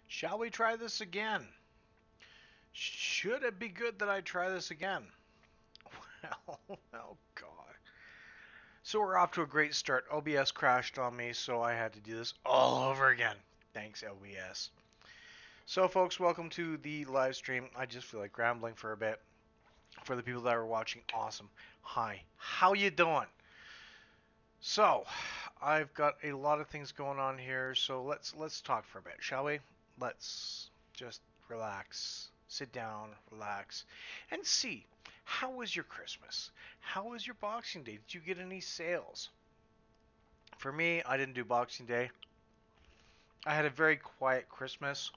Shall we try this again? Should it be good that I try this again? Well, oh god. So we're off to a great start. OBS crashed on me, so I had to do this all over again. Thanks, OBS. So, folks, welcome to the live stream. I just feel like rambling for a bit. For the people that are watching, awesome. Hi, how you doing? So, I've got a lot of things going on here, so let's talk for a bit, shall we? Let's just relax, sit down, relax, and see how was your Christmas? How was your Boxing Day? Did you get any sales? For me, I didn't do Boxing Day. I had a very quiet Christmas,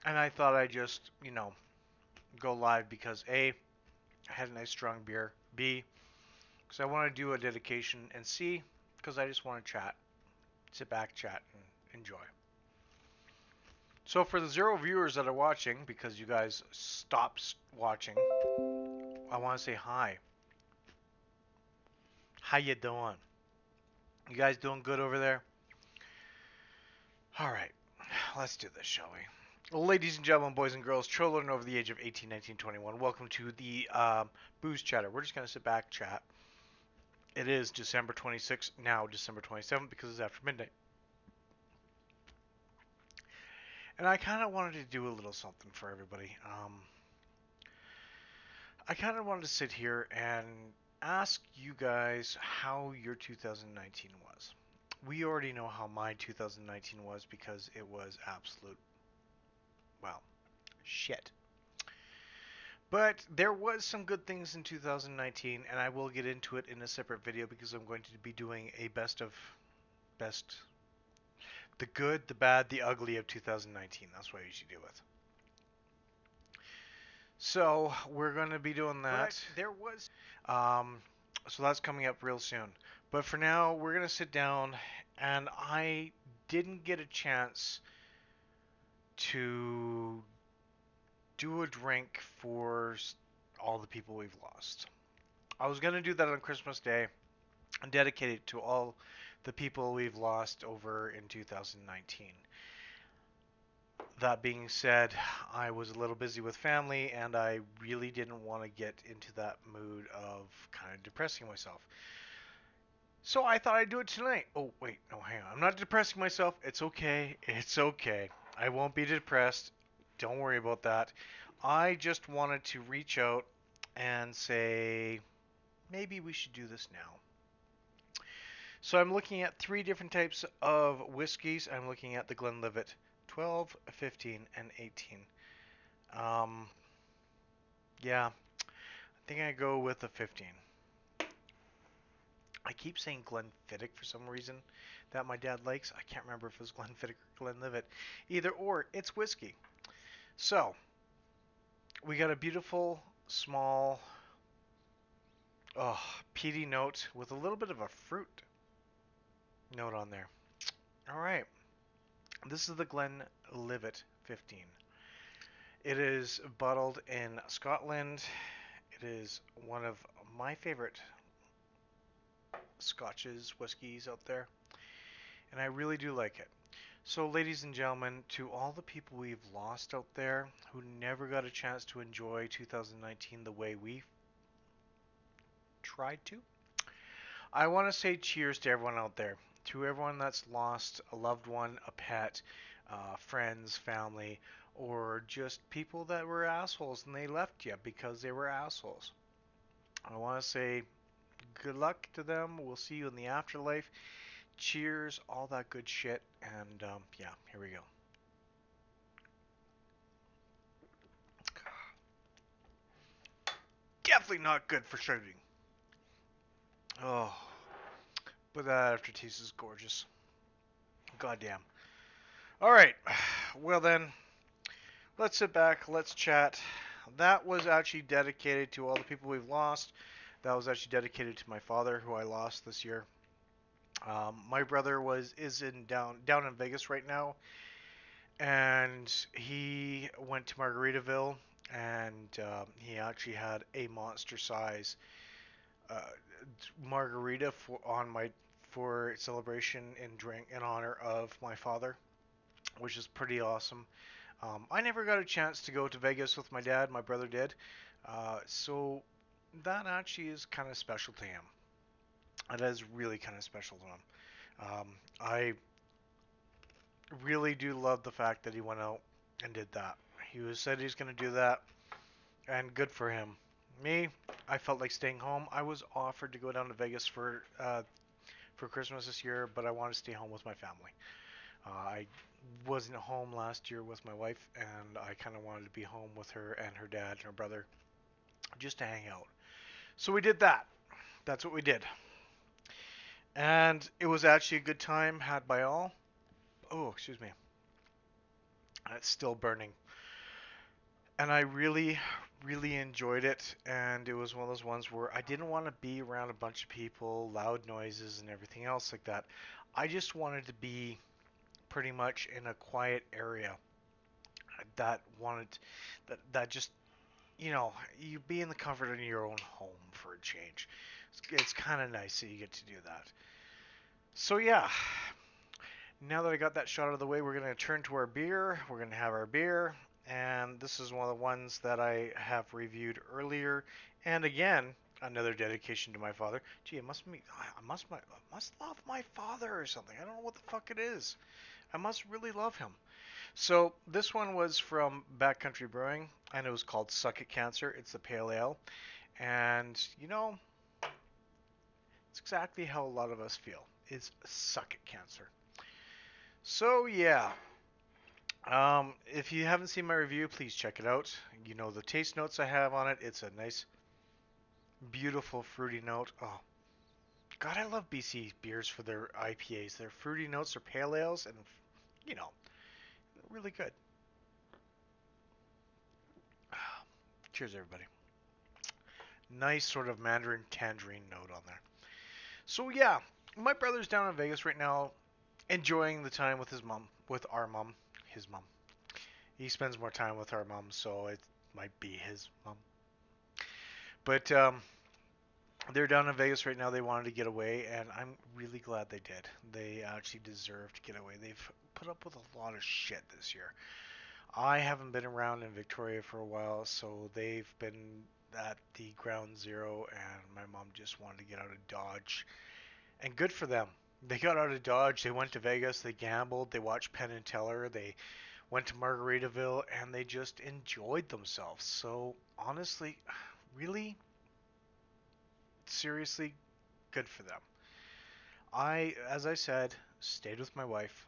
and I thought I'd just, go live because A, I had a nice strong beer, B, because I want to do a dedication, and C, because I just want to chat, sit back, chat, and enjoy. So for the 0 viewers that are watching, because you guys stopped watching, I want to say hi. How you doing? You guys doing good over there? All right, let's do this, shall we? Ladies and gentlemen, boys and girls, children over the age of 18, 19, 21, welcome to the Booze Chatter. We're just going to sit back, chat. It is December 26th, now December 27th, because it's after midnight. And I kind of wanted to do a little something for everybody. I kind of wanted to sit here and ask you guys how your 2019 was. We already know how my 2019 was because it was absolute, well, shit. But there was some good things in 2019, and I will get into it in a separate video because I'm going to be doing a best, the good, the bad, the ugly of 2019. That's what I usually do with. So we're going to be doing that. But there was, um, so that's coming up real soon. But for now, we're going to sit down, and I didn't get a chance to do a drink for all the people we've lost. I was going to do that on Christmas Day and dedicate it to all the people we've lost over in 2019. That being said, I was a little busy with family and I really didn't want to get into that mood of kind of depressing myself. So I thought I'd do it tonight. Oh, wait, no, hang on. I'm not depressing myself. It's okay. It's okay. I won't be depressed. Don't worry about that. I just wanted to reach out and say, maybe we should do this now. So I'm looking at three different types of whiskeys. I'm looking at the Glenlivet 12, 15, and 18. Um, yeah, I think I go with the 15. I keep saying Glenfiddich for some reason that my dad likes. I can't remember if it was Glenfiddich or Glenlivet. Either or, it's whiskey. So, we got a beautiful, small, oh, peaty note with a little bit of a fruit note on there. All right, this is the Glenlivet 15. It is bottled in Scotland. It is one of my favorite scotches, whiskeys out there, and I really do like it. So, ladies and gentlemen, to all the people we've lost out there who never got a chance to enjoy 2019 the way we tried to, I want to say cheers to everyone out there. To everyone that's lost a loved one, a pet, friends, family, or just people that were assholes and they left you because they were assholes. I want to say good luck to them. We'll see you in the afterlife. Cheers, all that good shit. And yeah, here we go. Definitely not good for shooting. Oh, but that aftertaste is gorgeous. Goddamn. All right. Well then, let's sit back. Let's chat. That was actually dedicated to all the people we've lost. That was actually dedicated to my father, who I lost this year. My brother is in down in Vegas right now, and he went to Margaritaville, and he actually had a monster size uh, margarita for celebration and drink in honor of my father. which is pretty awesome. I never got a chance to go to Vegas with my dad. My brother did. So that actually is kind of special to him. It is really kind of special to him. I really do love the fact that he went out and did that. He was said he's going to do that, and good for him. Me, I felt like staying home. I was offered to go down to Vegas for Christmas this year, but I wanted to stay home with my family. I wasn't home last year with my wife, and I kind of wanted to be home with her and her dad and her brother just to hang out. So we did that. That's what we did. And it was actually a good time had by all. Oh, excuse me. It's still burning. And I really, really enjoyed it. And it was one of those ones where I didn't want to be around a bunch of people, loud noises, and everything else like that. I just wanted to be pretty much in a quiet area that wanted that just you be in the comfort of your own home for a change. It's kind of nice that you get to do that. So yeah, now that I got that shot out of the way, we're going to turn to our beer. We're going to have our beer, and this is one of the ones that I have reviewed earlier. And again, another dedication to my father. Gee, it must be I must love my father or something. I don't know what the fuck it is. I must really love him. So this one was from Backcountry Brewing, and it was called Suck It Cancer. It's the pale ale, and it's exactly how a lot of us feel. Is suck it cancer. So yeah, if you haven't seen my review, please check it out. You know the taste notes I have on it. It's a nice, beautiful fruity note. Oh, God, I love BC beers for their IPAs. Their fruity notes are pale ales, and you know, really good. Cheers, everybody. Nice sort of mandarin tangerine note on there. So yeah, my brother's down in Vegas right now, enjoying the time with his mom, with our mom, his mom. He spends more time with our mom, so it might be his mom. But they're down in Vegas right now. They wanted to get away, and I'm really glad they did. They actually deserve to get away. They've put up with a lot of shit this year. I haven't been around in Victoria for a while, so they've been at the ground zero, and my mom just wanted to get out of Dodge. And good for them. They got out of Dodge. They went to Vegas. They gambled. They watched Penn and Teller. They went to Margaritaville, and they just enjoyed themselves. So honestly, really, seriously, good for them. As I said, stayed with my wife.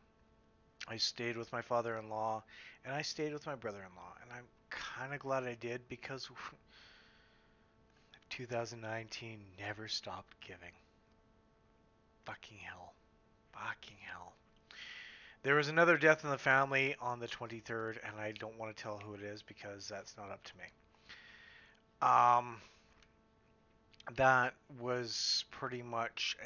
I stayed with my father-in-law, and I stayed with my brother-in-law. And I'm kind of glad I did because 2019 never stopped giving. Fucking hell. Fucking hell. There was another death in the family on the 23rd, and I don't want to tell who it is because that's not up to me. Um, that was pretty much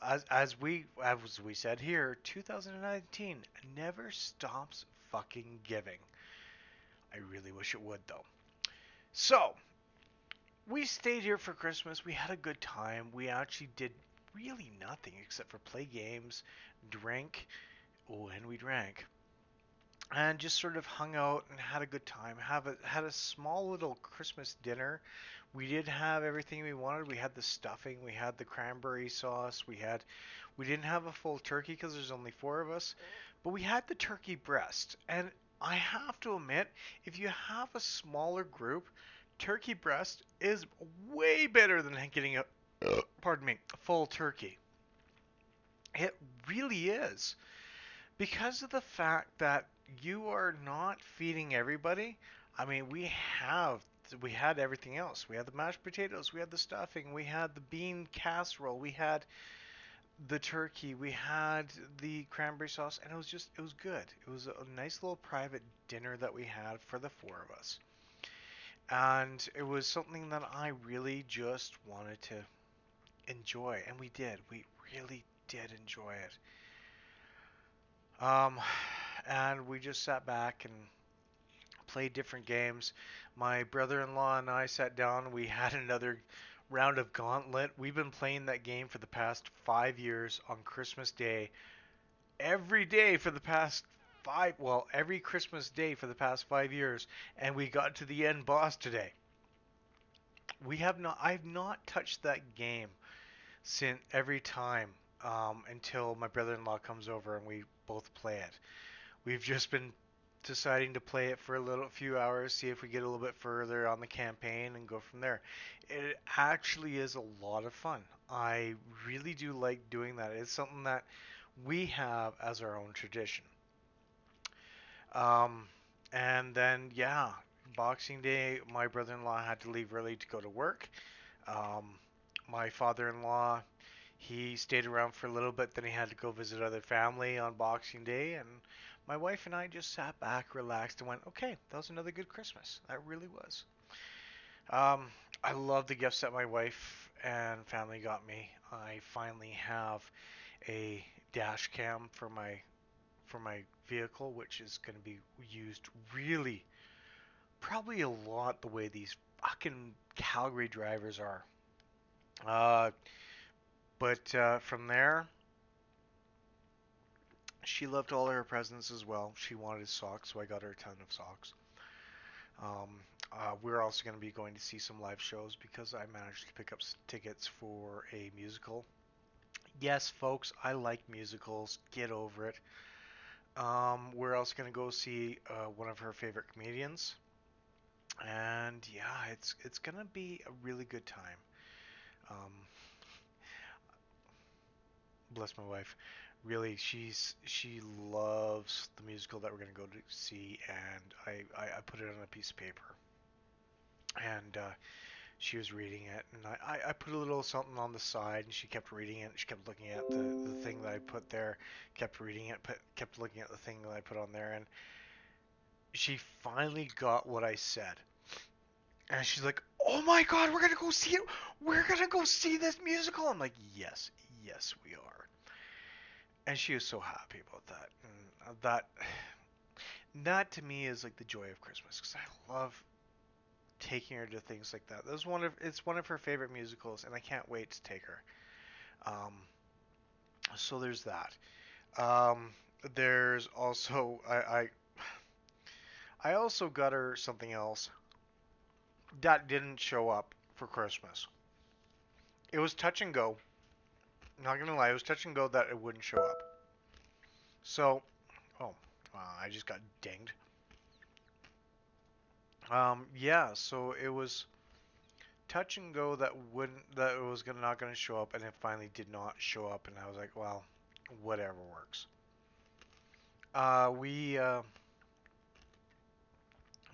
as we said here, 2019 never stops fucking giving. I really wish it would though. So we stayed here for Christmas. We had a good time. We actually did really nothing except for play games, drink. Oh, and we drank. And just sort of hung out and had a good time. Had a small little Christmas dinner. We did have everything we wanted. We had the stuffing, we had the cranberry sauce, we didn't have a full turkey because there's only four of us, but we had the turkey breast. And I have to admit, if you have a smaller group, turkey breast is way better than getting a pardon me, a full turkey. It really is. Because of the fact that you are not feeding everybody. I mean, we had everything else. We had the mashed potatoes, we had the stuffing, we had the bean casserole, we had the turkey, we had the cranberry sauce, and it was good. It was a nice little private dinner that we had for the four of us. And it was something that I really just wanted to enjoy, and we did. We really did enjoy it. Um, and we just sat back and played different games. My brother-in-law and I sat down. We had another round of Gauntlet. We've been playing that game for the past 5 years on Christmas Day, every day for the past every Christmas day for the past 5 years, and we got to the end boss today. I've not touched that game since every time until my brother-in-law comes over and we both play it. We've just been deciding to play it for a little few hours, see if we get a little bit further on the campaign and go from there. It actually is a lot of fun. I really do like doing that. It's something that we have as our own tradition. Um, and then yeah, Boxing Day, my brother-in-law had to leave early to go to work. Um, my father-in-law, he stayed around for a little bit, then he had to go visit other family on Boxing Day, and my wife and I just sat back, relaxed, and went, okay, that was another good Christmas. That really was. Um, I love the gifts that my wife and family got me. I finally have a dash cam for my vehicle, which is going to be used really, probably a lot the way these fucking Calgary drivers are. Uh, but from there, she loved all her presents as well. She wanted socks, so I got her a ton of socks. Um, we're also going to be going to see some live shows because I managed to pick up tickets for a musical. Yes, folks, I like musicals. Get over it. We're also going to go see one of her favorite comedians, and yeah, it's going to be a really good time. Um, Bless my wife. Really, she loves the musical that we're going to go to see, and I put it on a piece of paper, and she was reading it, and I put a little something on the side, and she kept reading it. She kept looking at the thing that I put there, kept reading it, kept looking at the thing that I put on there, and she finally got what I said. And she's like, "Oh my God, we're gonna go see it. We're gonna go see this musical." I'm like, "Yes, yes, we are." And she was so happy about that. And that to me is like the joy of Christmas because I love taking her to things like that. It's one of her favorite musicals, and I can't wait to take her. Um, so there's that. Um, there's also I also got her something else that didn't show up for Christmas. It was touch and go. Not gonna lie, it was touch and go that it wouldn't show up. So, oh, wow, I just got dinged. Yeah, so it was touch and go that it was not gonna show up, and it finally did not show up, and I was like, well, whatever works. We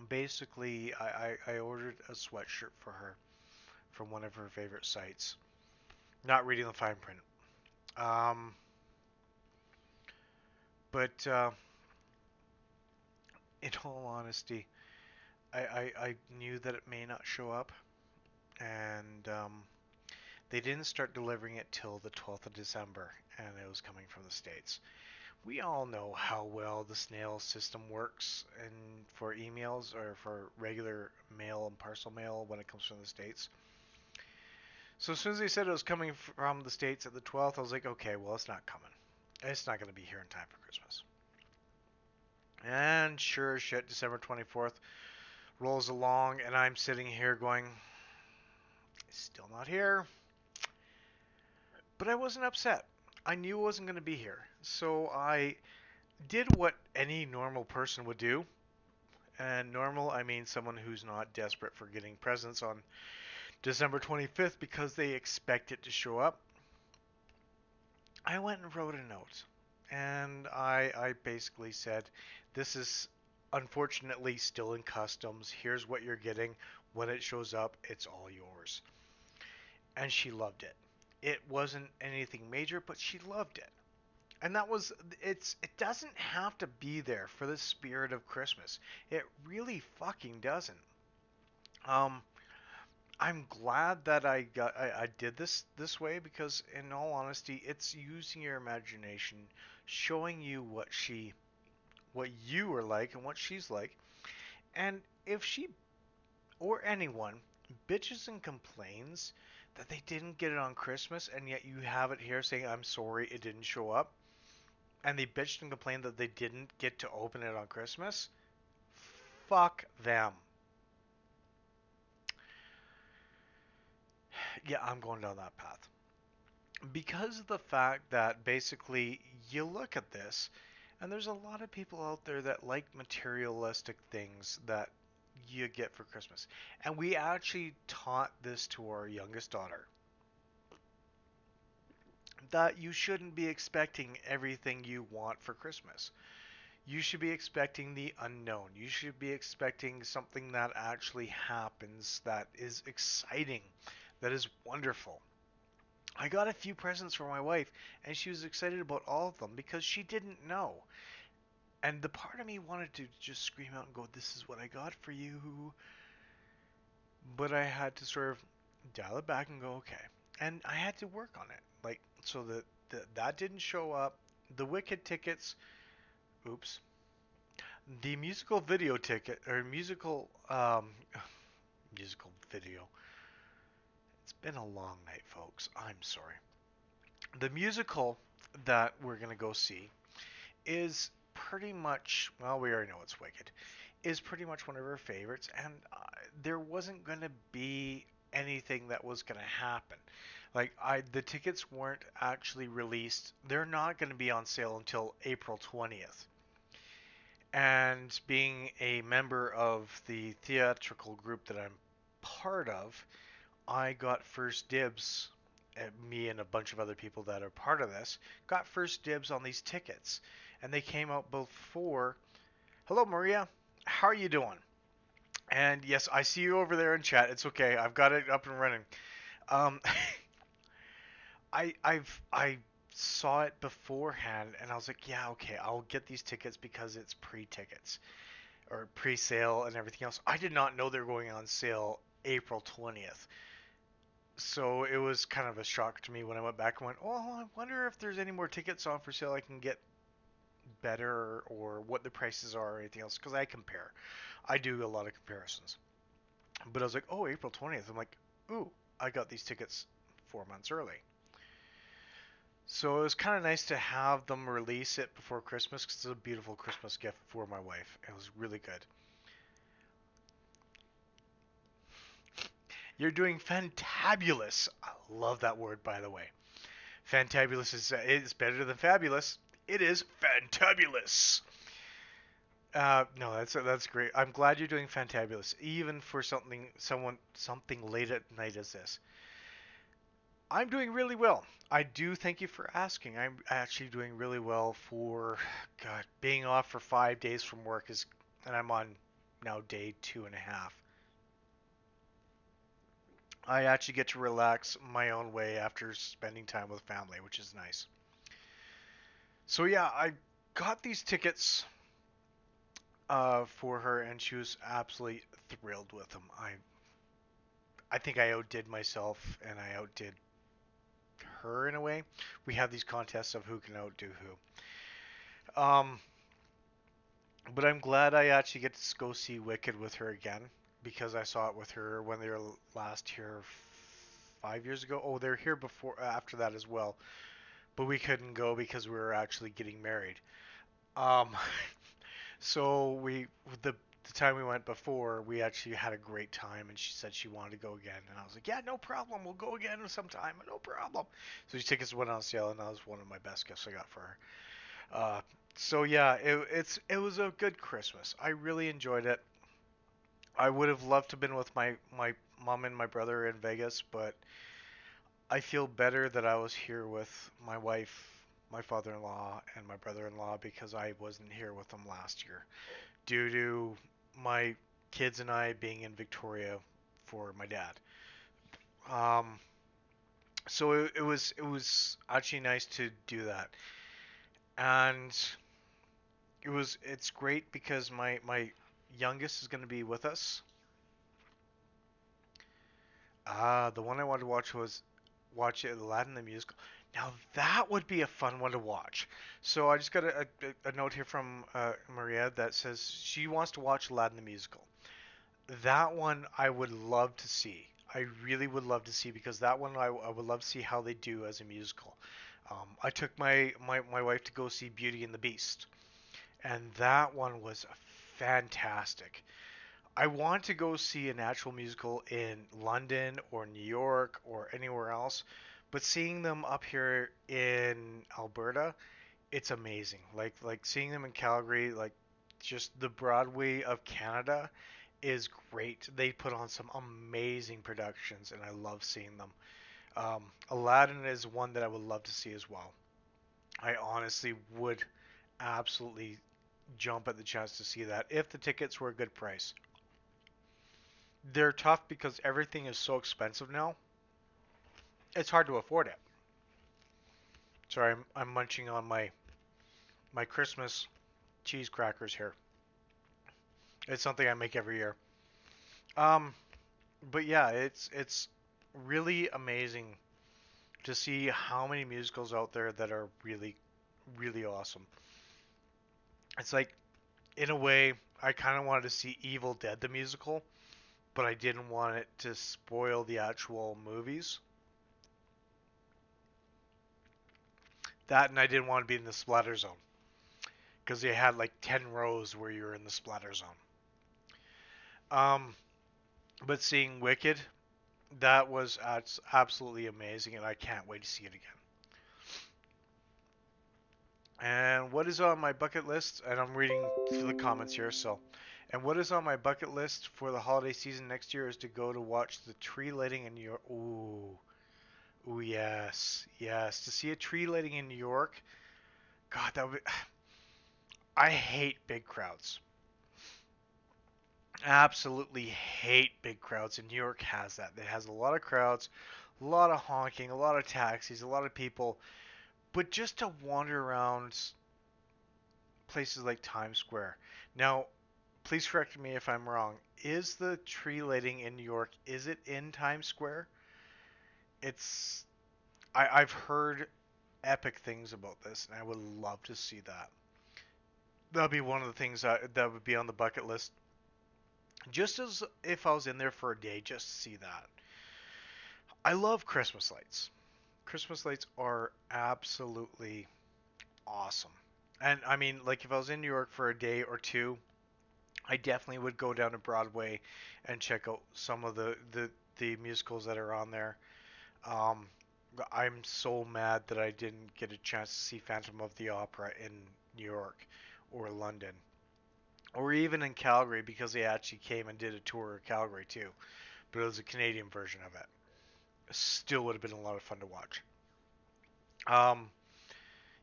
basically I ordered a sweatshirt for her from one of her favorite sites. Not reading the fine print. Um, but in all honesty, I knew that it may not show up, and they didn't start delivering it till the 12th of December, and it was coming from the States. We all know how well the snail system works and for emails or for regular mail and parcel mail when it comes from the States. So as soon as they said it was coming from the States at the 12th, I was like, okay, well, it's not coming. It's not going to be here in time for Christmas. And sure as shit, December 24th rolls along, and I'm sitting here going, still not here. But I wasn't upset. I knew it wasn't going to be here. So I did what any normal person would do. And normal, I mean someone who's not desperate for getting presents on December 25th because they expect it to show up. I went and wrote a note. And I basically said, this is unfortunately still in customs. Here's what you're getting. When it shows up, it's all yours. And she loved it. It wasn't anything major, but she loved it. And that was it doesn't have to be there for the spirit of Christmas. It really fucking doesn't. Um I'm glad that I did this way because in all honesty, it's using your imagination, showing you what you are like and what she's like. And if she or anyone bitches and complains that they didn't get it on Christmas and yet you have it here saying I'm sorry it didn't show up, and they bitched and complained that they didn't get to open it on Christmas, fuck them. Yeah, I'm going down that path. Because of the fact that basically you look at this, and there's a lot of people out there that like materialistic things that you get for Christmas. And we actually taught this to our youngest daughter that you shouldn't be expecting everything you want for Christmas. You should be expecting the unknown. You should be expecting something that actually happens that is exciting, that is wonderful. I got a few presents for my wife, and she was excited about all of them because she didn't know. And the part of me wanted to just scream out and go, "This is what I got for you." But I had to sort of dial it back and go, "Okay." And I had to work on it. Like, so that didn't show up. The Wicked tickets, oops. The musical video ticket, or musical video. It's been a long night, folks. I'm sorry. The musical that we're going to go see is pretty much, well, we already know it's Wicked, is pretty much one of our favorites, and there wasn't going to be anything that was going to happen. Like, the tickets weren't actually released. They're not going to be on sale until April 20th. And being a member of the theatrical group that I'm part of, I got first dibs. Me and a bunch of other people that are part of this got first dibs on these tickets, and they came out before. Hello, Maria. How are you doing? And yes, I see you over there in chat. It's okay. I've got it up and running. Um, I saw it beforehand, and I was like, yeah, okay, I'll get these tickets because it's pre-tickets or pre-sale and everything else. I did not know they were going on sale April 20th. So it was kind of a shock to me when I went back and went, oh, I wonder if there's any more tickets on for sale I can get better or what the prices are or anything else because I compare. I do a lot of comparisons. But I was like, oh, April 20th. I'm like, ooh, I got these tickets 4 months early. So it was kind of nice to have them release it before Christmas because it's a beautiful Christmas gift for my wife. It was really good. You're doing fantabulous. I love that word, by the way. Fantabulous is better than fabulous. It is fantabulous. No, that's great. I'm glad you're doing fantabulous, even for something late at night as this. I'm doing really well. I do thank you for asking. I'm actually doing really well for God being off for 5 days from work is, and I'm on now day 2.5. I actually get to relax my own way after spending time with family, which is nice. So yeah, I got these tickets for her, and she was absolutely thrilled with them. I think I outdid myself, and I outdid her in a way. We have these contests of who can outdo who. But I'm glad I actually get to go see Wicked with her again because I saw it with her when they were last here 5 years ago. Oh, they're here before after that as well, but we couldn't go because we were actually getting married. Um, so the time we went before, we actually had a great time, and she said she wanted to go again, and I was like, yeah, no problem, we'll go again sometime, no problem. So these tickets went on sale, and that was one of my best gifts I got for her. Uh, so yeah, it was a good Christmas. I really enjoyed it. I would have loved to have been with my mom and my brother in Vegas, but I feel better that I was here with my wife, my father-in-law, and my brother-in-law because I wasn't here with them last year due to my kids and I being in Victoria for my dad. Um, so it was actually nice to do that, and it's great because my youngest is going to be with us. The one I wanted to watch was watch it, Aladdin the musical. Now that would be a fun one to watch. So I just got a note here from Maria that says she wants to watch Aladdin the musical. That one I would love to see. I really would love to see because that one I would love to see how they do as a musical. I took my wife to go see Beauty and the Beast, and that one was fantastic. I want to go see an actual musical in London or New York or anywhere else, but seeing them up here in Alberta, it's amazing. Like seeing them in Calgary, like just the Broadway of Canada is great. They put on some amazing productions, and I love seeing them. Aladdin is one that I would love to see as well. I honestly would absolutely jump at the chance to see that if the tickets were a good price. They're tough because everything is so expensive now. It's hard to afford it. Sorry, I'm munching on my Christmas cheese crackers here. It's something I make every year. Um, but yeah, it's really amazing to see how many musicals out there that are really really awesome. It's like in a way I kind of wanted to see Evil Dead the musical, but I didn't want it to spoil the actual movies. That and I didn't want to be in the splatter zone because they had like 10 rows where you were in the splatter zone. Um, but seeing Wicked, that was absolutely amazing, and I can't wait to see it again. And what is on my bucket list? And I'm reading through the comments here, so. And what is on my bucket list for the holiday season next year is to go to watch the tree lighting in New York. Ooh, ooh, yes, yes. To see a tree lighting in New York, God, that would. Be, I hate big crowds. Absolutely hate big crowds, and New York has that. It has a lot of crowds, a lot of honking, a lot of taxis, a lot of people. But just to wander around places like Times Square. Now, please correct me if I'm wrong. Is the tree lighting in New York, is it in Times Square? It's I've heard epic things about this, and I would love to see that. That'd be one of the things that would be on the bucket list. Just as if I was in there for a day, just to see that. I love Christmas lights. Christmas lights are absolutely awesome. And I mean, like if I was in New York for a day or two, I definitely would go down to Broadway and check out some of the musicals that are on there. Um, I'm so mad that I didn't get a chance to see Phantom of the Opera in New York or London or even in Calgary because they actually came and did a tour of Calgary too, but it was a Canadian version of it. Still would have been a lot of fun to watch. Um,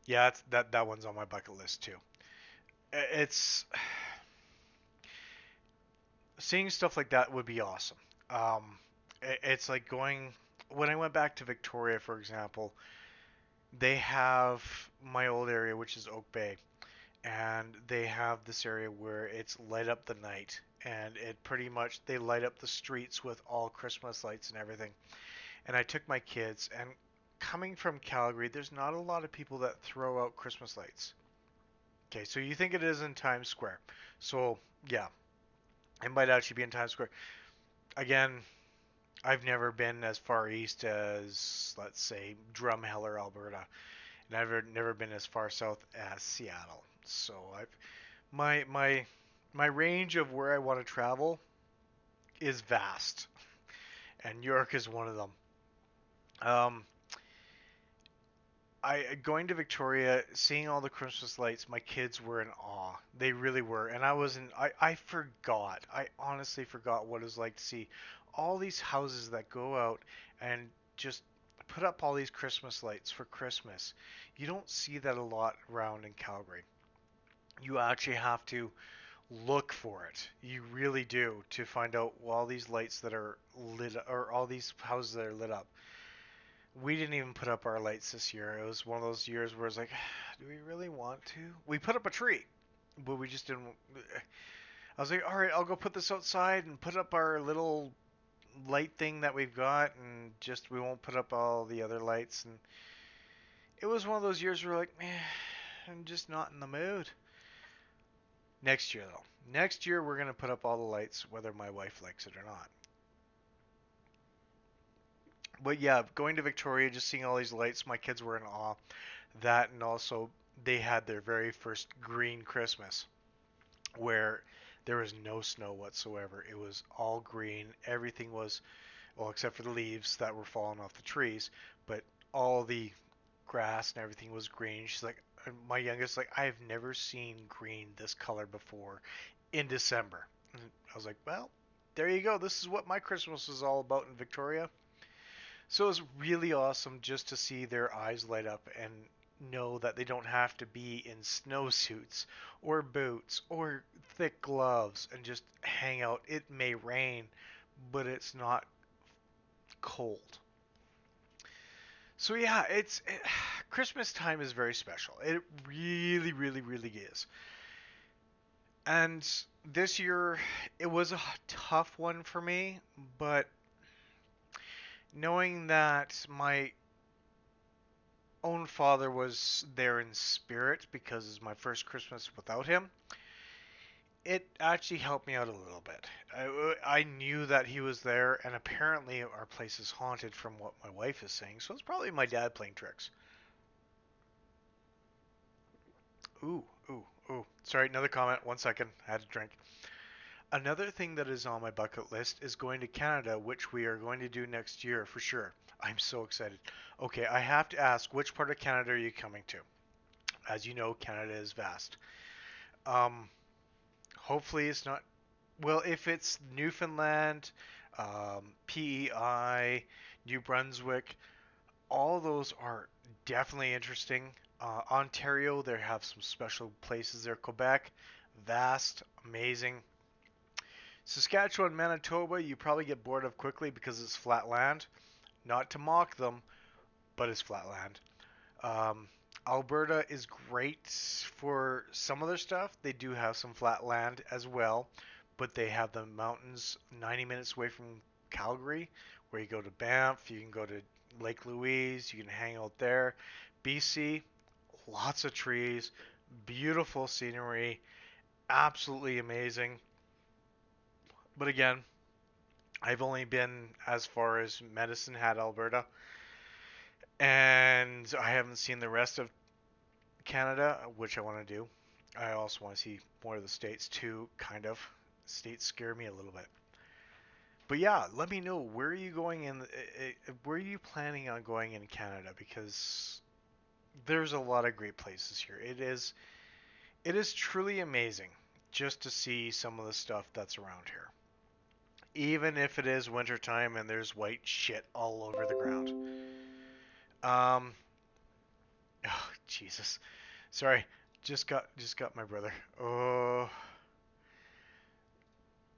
yeah, that one's on my bucket list too. It's seeing stuff like that would be awesome. Um, it's like going when I went back to Victoria, for example. They have my old area, which is Oak Bay, and they have this area where it's light up the night, and it pretty much they light up the streets with all Christmas lights and everything. And I took my kids, and coming from Calgary, there's not a lot of people that throw out Christmas lights. Okay, so you think it is in Times Square. So, yeah, it might actually be in Times Square. Again, I've never been as far east as, let's say, Drumheller, Alberta. And I've never been as far south as Seattle. So I've my range of where I want to travel is vast, and New York is one of them. Um, I going to Victoria, seeing all the Christmas lights, my kids were in awe. They really were, and I wasn't. I forgot. I honestly forgot what it was like to see all these houses that go out and just put up all these Christmas lights for Christmas. You don't see that a lot around in Calgary. You actually have to look for it. You really do to find out all these lights that are lit or all these houses that are lit up. We didn't even put up our lights this year. It was one of those years where it's like, do we really want to? We put up a tree, but we just didn't. I was like, all right, I'll go put this outside and put up our little light thing that we've got, and just we won't put up all the other lights. And it was one of those years where we're like, man, I'm just not in the mood. Next year, though. Next year, we're going to put up all the lights, whether my wife likes it or not. But yeah, going to Victoria, just seeing all these lights, my kids were in awe. That, and also they had their very first green Christmas where there was no snow whatsoever. It was all green. Everything was, well, except for the leaves that were falling off the trees, but all the grass and everything was green. She's like, my youngest, like, I've never seen green this color before in December. And I was like, well, there you go. This is what my Christmas is all about in Victoria. So it was really awesome just to see their eyes light up and know that they don't have to be in snowsuits or boots or thick gloves and just hang out. It may rain, but it's not cold. So yeah, Christmas time is very special. It really, really, really is. And this year, it was a tough one for me, but knowing that my own father was there in spirit because it's my first Christmas without him, it actually helped me out a little bit. I knew that he was there, and apparently our place is haunted from what my wife is saying, so it's probably my dad playing tricks. Ooh, ooh, ooh. Sorry, another comment. 1 second. I had to drink. Another thing that is on my bucket list is going to Canada, which we are going to do next year for sure. I'm so excited. Okay, I have to ask, which part of Canada are you coming to? As you know, Canada is vast. Um, Hopefully it's not. Well, if it's Newfoundland, PEI, New Brunswick, all those are definitely interesting. Ontario, they have some special places there. Quebec, vast, amazing. Saskatchewan, Manitoba, you probably get bored of quickly because it's flat land. Not to mock them, but it's flat land. Um, Alberta is great for some of their stuff. They do have some flat land as well, but they have the mountains 90 minutes away from Calgary, where you go to Banff, you can go to Lake Louise, you can hang out there. BC, lots of trees, beautiful scenery, absolutely amazing. But again, I've only been as far as Medicine Hat, Alberta, and I haven't seen the rest of Canada, which I want to do. I also want to see more of the states too, kind of. States scare me a little bit. But yeah, let me know where are you going in. Where are you planning on going in Canada? Because there's a lot of great places here. It is truly amazing just to see some of the stuff that's around here. Even if it is wintertime and there's white shit all over the ground. Um, oh, Jesus. Sorry, just got my brother. Oh,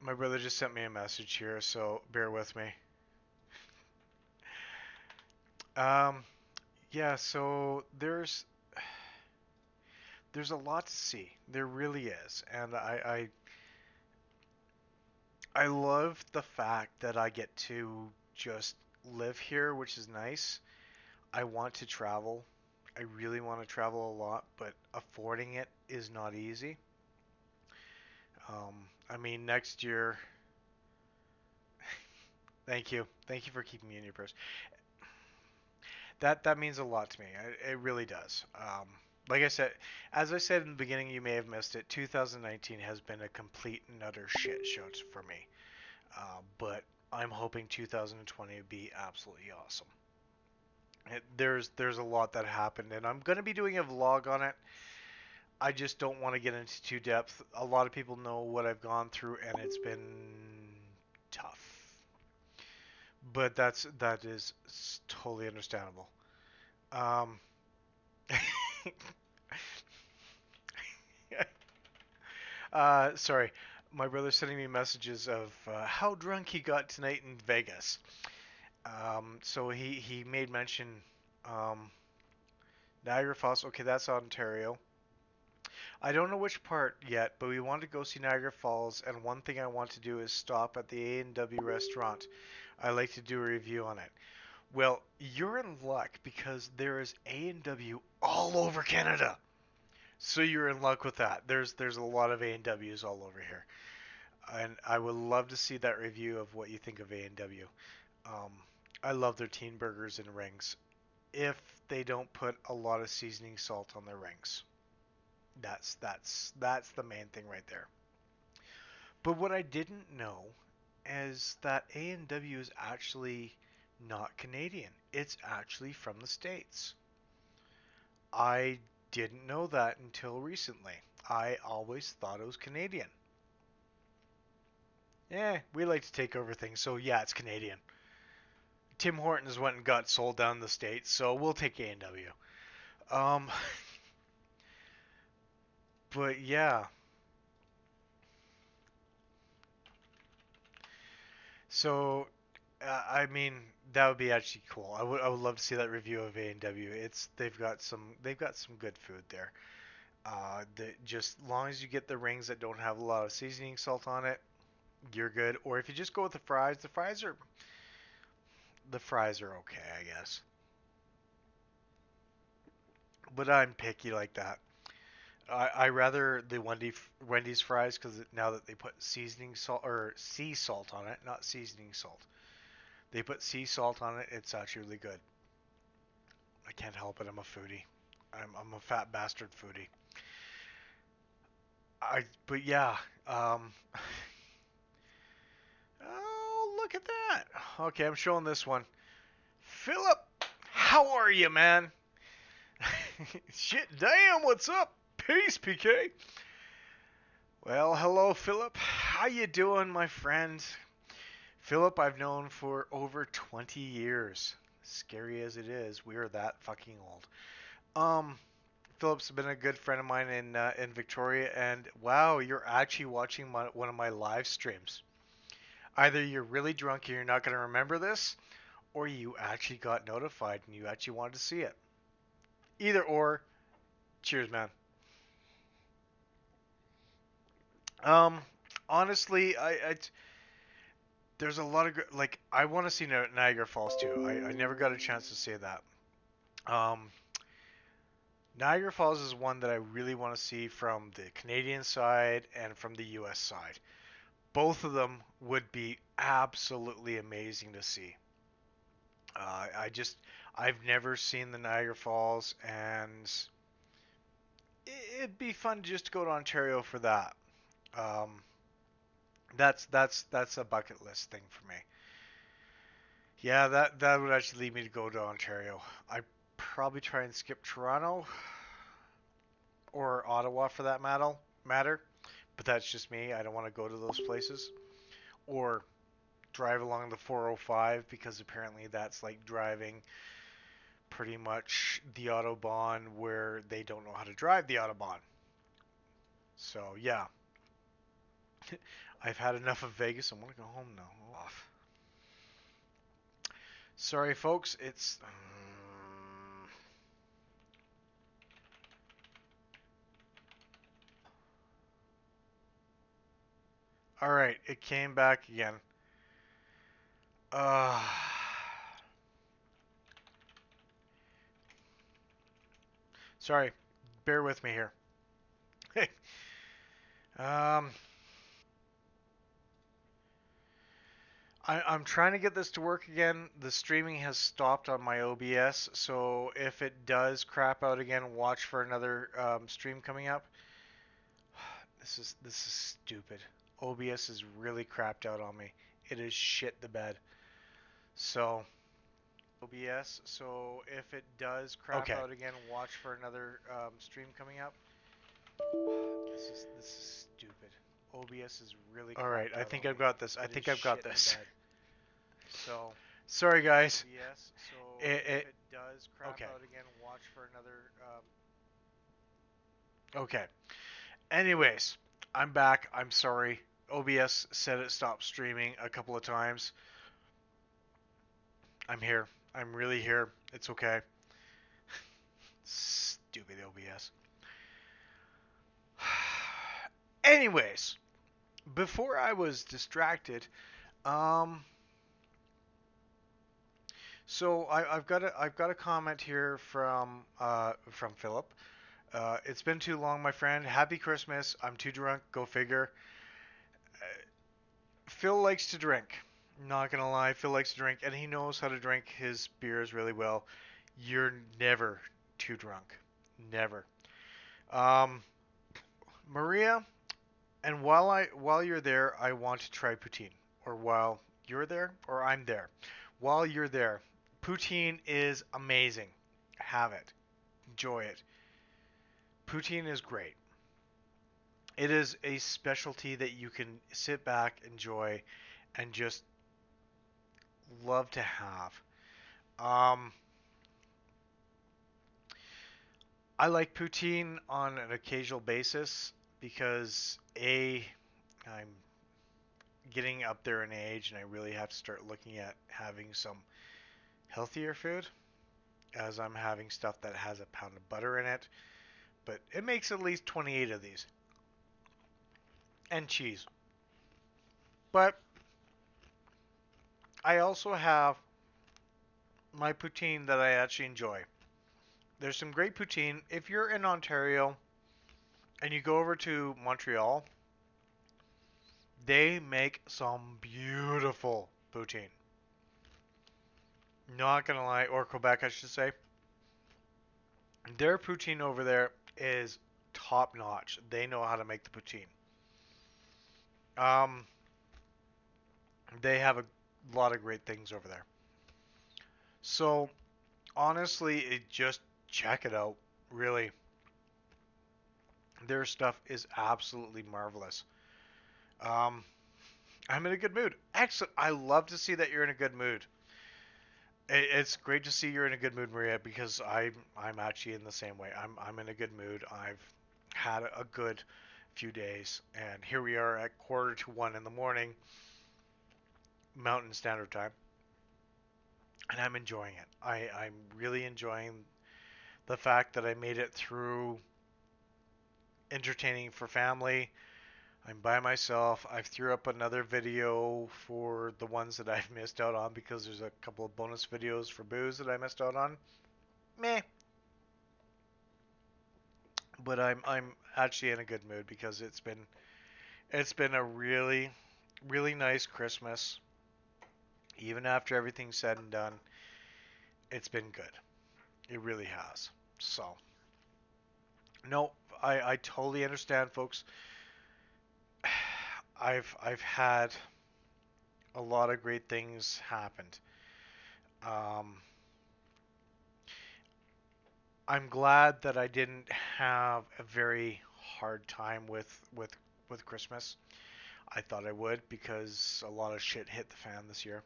my brother just sent me a message here, so bear with me. Um, yeah, so there's a lot to see. There really is, and I love the fact that I get to just live here, which is nice. I want to travel. I really want to travel a lot, but affording it is not easy. I mean, next year. Thank you. Thank you for keeping me in your prayers. That means a lot to me. It really does. Like I said, as I said in the beginning, you may have missed it. 2019 has been a complete and utter shit show for me. But I'm hoping 2020 will be absolutely awesome. There's a lot that happened, and I'm gonna be doing a vlog on it. I just don't want to get into too depth. A lot of people know what I've gone through, and it's been tough. But that is totally understandable. Um, sorry, my brother's sending me messages of how drunk he got tonight in Vegas. So he made mention um, Niagara Falls. Okay, that's Ontario. I don't know which part yet, but we want to go see Niagara Falls, and one thing I want to do is stop at the A&W restaurant. I like to do a review on it. Well, you're in luck because there is A&W all over Canada. So you're in luck with that. There's a lot of A&Ws all over here. And I would love to see that review of what you think of A&W. Um, I love their teen burgers and rings. If they don't put a lot of seasoning salt on their rings, that's the main thing right there. But what I didn't know is that A&W is actually not Canadian. It's actually from the States. I didn't know that until recently. I always thought it was Canadian. Yeah, we like to take over things, so yeah, it's Canadian. Tim Hortons went and got sold down in the States, so we'll take A&W. Um, but yeah, so I mean that would be actually cool. I would love to see that review of A&W. It's they've got some good food there. Just as long as you get the rings that don't have a lot of seasoning salt on it, you're good. Or if you just go with the fries are okay, I guess. But I'm picky like that. I rather the Wendy's fries because now that they put seasoning salt or sea salt on it, not seasoning salt. They put sea salt on it. It's actually really good. I can't help it. I'm a foodie. I'm a fat bastard foodie. But yeah. Um, oh, look at that. Okay, I'm showing this one. Philip, how are you, man? Shit, damn, what's up? Peace, PK. Well, hello, Philip. How you doing, my friend? Philip, I've known for over 20 years. Scary as it is, we are that fucking old. Um, Philip's been a good friend of mine in Victoria, and wow, you're actually watching one of my live streams. Either you're really drunk and you're not going to remember this, or you actually got notified and you actually wanted to see it. Either or, cheers, man. Um, honestly, there's a lot of like I want to see Niagara Falls too. I never got a chance to say that. Um, Niagara Falls is one that I really want to see from the Canadian side and from the US side. Both of them would be absolutely amazing to see. I've never seen the Niagara Falls, and it'd be fun just to go to Ontario for that. Um, that's a bucket list thing for me. Yeah, that would actually lead me to go to Ontario. I probably try and skip Toronto or Ottawa for that matter, but that's just me. I don't want to go to those places or drive along the 405 because apparently that's like driving pretty much the autobahn where they don't know how to drive the autobahn. So yeah, I've had enough of Vegas. I want to go home now. Off. Sorry, folks. It's all right. It came back again. Uh, sorry. Bear with me here. um, I'm trying to get this to work again. The streaming has stopped on my OBS, so if it does crap out again, watch for another stream coming up. This is stupid. OBS is really crapped out on me. It is shit the bed. So OBS. So if it does crap okay out again, watch for another stream coming up. This is stupid. OBS is really. All right, I think I've got this. I think I've got this. So sorry guys. OBS. So if it does crap okay out again, watch for another. Okay. Anyways, I'm back. I'm sorry. OBS said it stopped streaming a couple of times. I'm here. I'm really here. It's okay. Stupid OBS. Anyways, before I was distracted, um, so I've got a comment here from Philip. It's been too long, my friend. Happy Christmas. I'm too drunk. Go figure. Phil likes to drink. Not gonna lie, Phil likes to drink, and he knows how to drink his beers really well. You're never too drunk. Never. Um, Maria, and while you're there, I want to try poutine. Or while you're there, or I'm there. While you're there, poutine is amazing. Have it. Enjoy it. Poutine is great. It is a specialty that you can sit back, enjoy, and just love to have. Um, I like poutine on an occasional basis because I'm getting up there in age and I really have to start looking at having some healthier food as I'm having stuff that has a pound of butter in it. But it makes at least 28 of these and cheese. But I also have my poutine that I actually enjoy. There's some great poutine. If you're in Ontario and you go over to Montreal, they make some beautiful poutine. Not gonna lie, or Quebec, I should say. Their poutine over there is top notch. They know how to make the poutine. Um, they have a lot of great things over there. So honestly, it just check it out. Really, their stuff is absolutely marvelous. Um, I'm in a good mood. Excellent. I love to see that you're in a good mood. It's great to see you're in a good mood, Maria, because I'm actually in the same way. I'm in a good mood. I've had a good few days, and here we are at 1:45 in the morning, Mountain Standard Time, and I'm enjoying it. I'm really enjoying the fact that I made it through entertaining for family. I'm by myself. I've threw up another video for the ones that I've missed out on because there's a couple of bonus videos for booze that I missed out on. Meh. But I'm actually in a good mood because it's been a really nice Christmas. Even after everything's said and done, it's been good. It really has. So, no, I totally understand, folks. I've had a lot of great things happened. Um, I'm glad that I didn't have a very hard time with Christmas. I thought I would because a lot of shit hit the fan this year.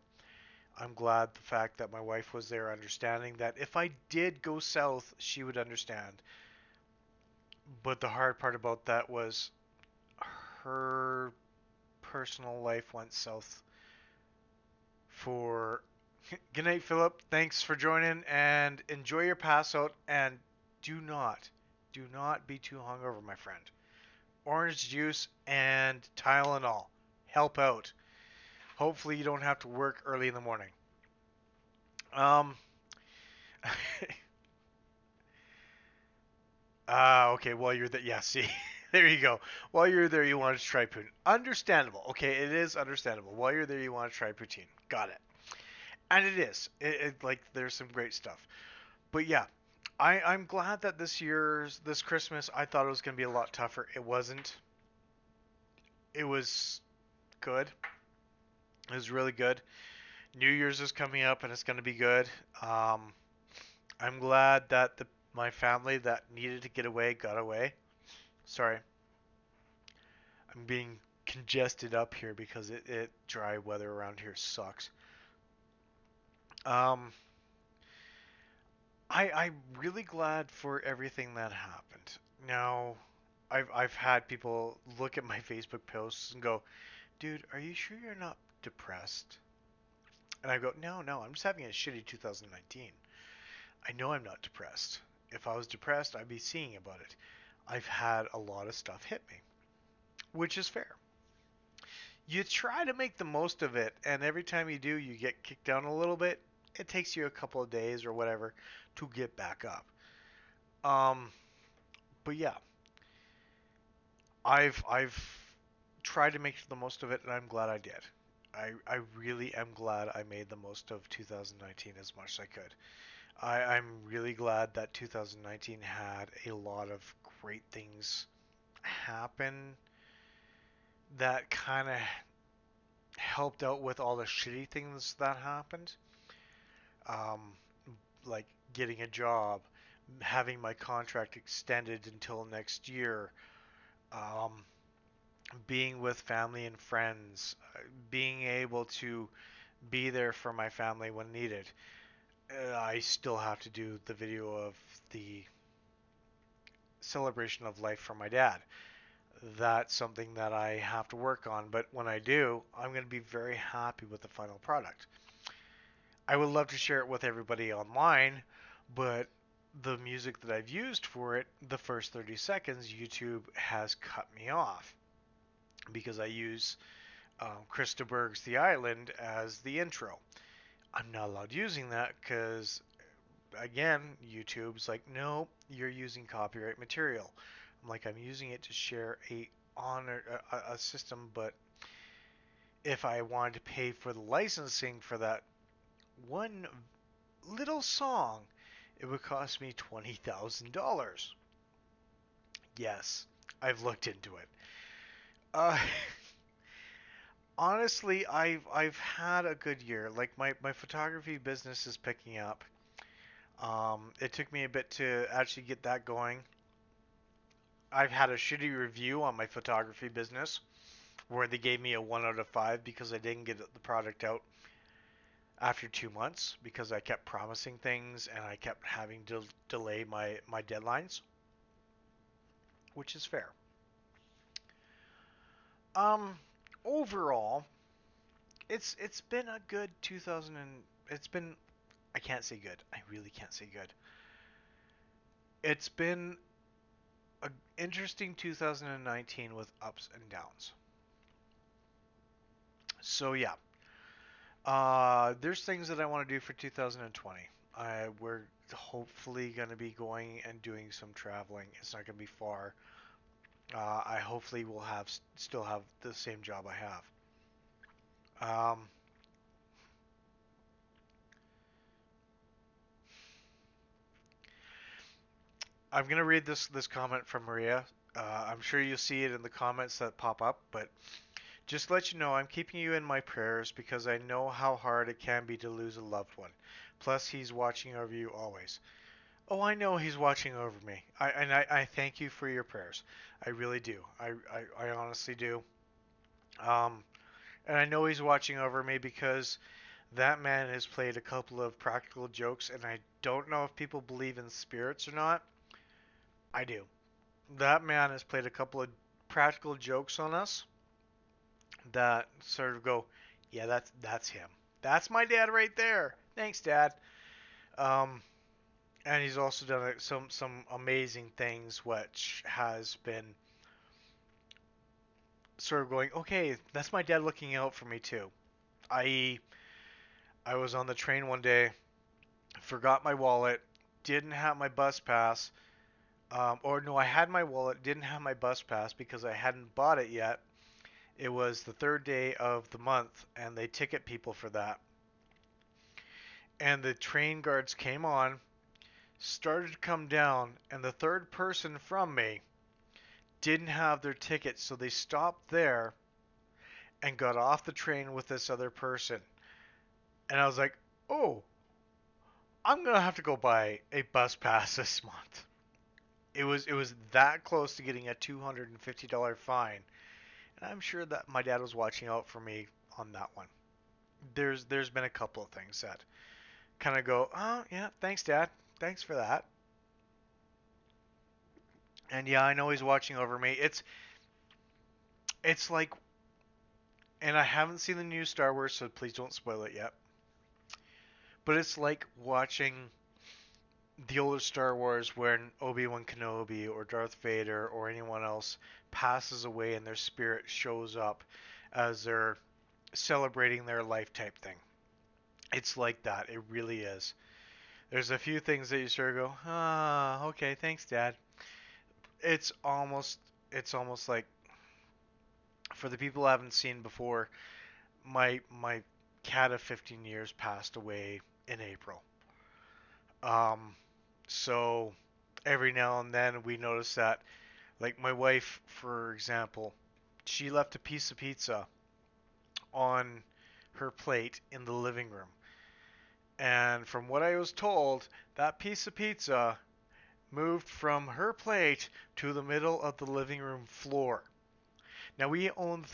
I'm glad the fact that my wife was there understanding that if I did go south, she would understand. But the hard part about that was her personal life went south for. Good night, Philip. Thanks for joining and enjoy your pass out. And do not be too hungover, my friend. Orange juice and Tylenol help out. Hopefully, you don't have to work early in the morning. Um. Okay. While you're there, yeah. See, there you go. While you're there, you want to try poutine. Understandable. Okay, it is understandable. While you're there, you want to try poutine. Got it. And it is. Like there's some great stuff. But yeah, I'm glad that this Christmas I thought it was gonna be a lot tougher. It wasn't. It was good. It was really good. New Year's is coming up and it's gonna be good. Um, I'm glad that my family that needed to get away got away. Sorry, I'm being congested up here because it dry weather around here sucks. Um, I'm really glad for everything that happened. Now, I've had people look at my Facebook posts and go, "Dude, are you sure you're not depressed?" And I go, "No, I'm just having a shitty 2019. I know I'm not depressed. If I was depressed, I'd be seeing about it. I've had a lot of stuff hit me, which is fair. You try to make the most of it, and every time you do, you get kicked down a little bit. It takes you a couple of days or whatever to get back up. Um, but yeah, I've tried to make the most of it, and I'm glad I did. I really am glad I made the most of 2019 as much as I could. I'm really glad that 2019 had a lot of great things happen that kind of helped out with all the shitty things that happened. Um, like getting a job, having my contract extended until next year, um, being with family and friends, being able to be there for my family when needed. I still have to do the video of the celebration of life for my dad. That's something that I have to work on, but when I do, I'm going to be very happy with the final product. I would love to share it with everybody online, but the music that I've used for it, the first 30 seconds, YouTube has cut me off because I use Krista Berg's The Island as the intro. I'm not allowed using that because, again, YouTube's like, no, you're using copyright material. I'm like, I'm using it to share a system, but if I wanted to pay for the licensing for that one little song, it would cost me $20,000. Yes, I've looked into it. Uh, honestly, I've had a good year. Like my photography business is picking up. It took me a bit to actually get that going. I've had a shitty review on my photography business where they gave me a 1 out of 5 because I didn't get the product out after 2 months because I kept promising things and I kept having to delay my deadlines, which is fair. Um, overall, it's been a good 2000 and it's been I can't say good. I really can't say good. It's been an interesting 2019 with ups and downs. So yeah, there's things that I want to do for 2020. We're hopefully going to be going and doing some traveling. It's not going to be far. I hopefully will have still have the same job I have. I'm gonna read this comment from Maria. I'm sure you'll see it in the comments that pop up, but just to let you know, I'm keeping you in my prayers because I know how hard it can be to lose a loved one. Plus, he's watching over you always. Oh, I know he's watching over me. I thank you for your prayers. I really do. I honestly do. Um, and I know he's watching over me because that man has played a couple of practical jokes, and I don't know if people believe in spirits or not. I do. That man has played a couple of practical jokes on us that sort of go, yeah, that's him. That's my dad right there. Thanks, Dad. Um, and he's also done some amazing things, which has been sort of going, okay, that's my dad looking out for me too. I I was on the train one day, forgot my wallet, didn't have my bus pass, or no, I had my wallet, didn't have my bus pass because I hadn't bought it yet. It was the third day of the month, and they ticket people for that. And the train guards came on, started to come down, and the third person from me didn't have their ticket, so they stopped there and got off the train with this other person. And I was like, oh, I'm gonna have to go buy a bus pass this month. It was that close to getting a $250 fine, and I'm sure that my dad was watching out for me on that one. There's been a couple of things that kind of go, oh yeah, thanks, Dad, thanks for that. And yeah, I know he's watching over me. It's like, and I haven't seen the new Star Wars, so please don't spoil it yet. But it's like watching the older Star Wars when Obi-Wan Kenobi or Darth Vader or anyone else passes away and their spirit shows up as they're celebrating their life type thing. It's like that. It really is. There's a few things that you sort of go, ah, okay, thanks, Dad. It's almost, it's almost like for the people I haven't seen before, my cat of 15 years passed away in April. Um, so every now and then we notice that, like my wife, for example, she left a piece of pizza on her plate in the living room. And from what I was told, that piece of pizza moved from her plate to the middle of the living room floor. Now we own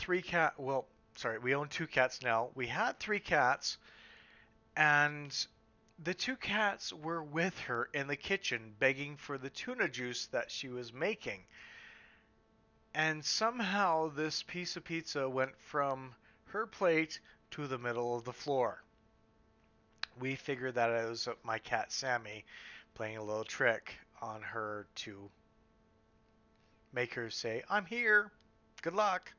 we own two cats now. We had three cats, and the two cats were with her in the kitchen begging for the tuna juice that she was making. And somehow this piece of pizza went from her plate to the middle of the floor. We figured that it was my cat Sammy playing a little trick on her to make her say, "I'm here. Good luck."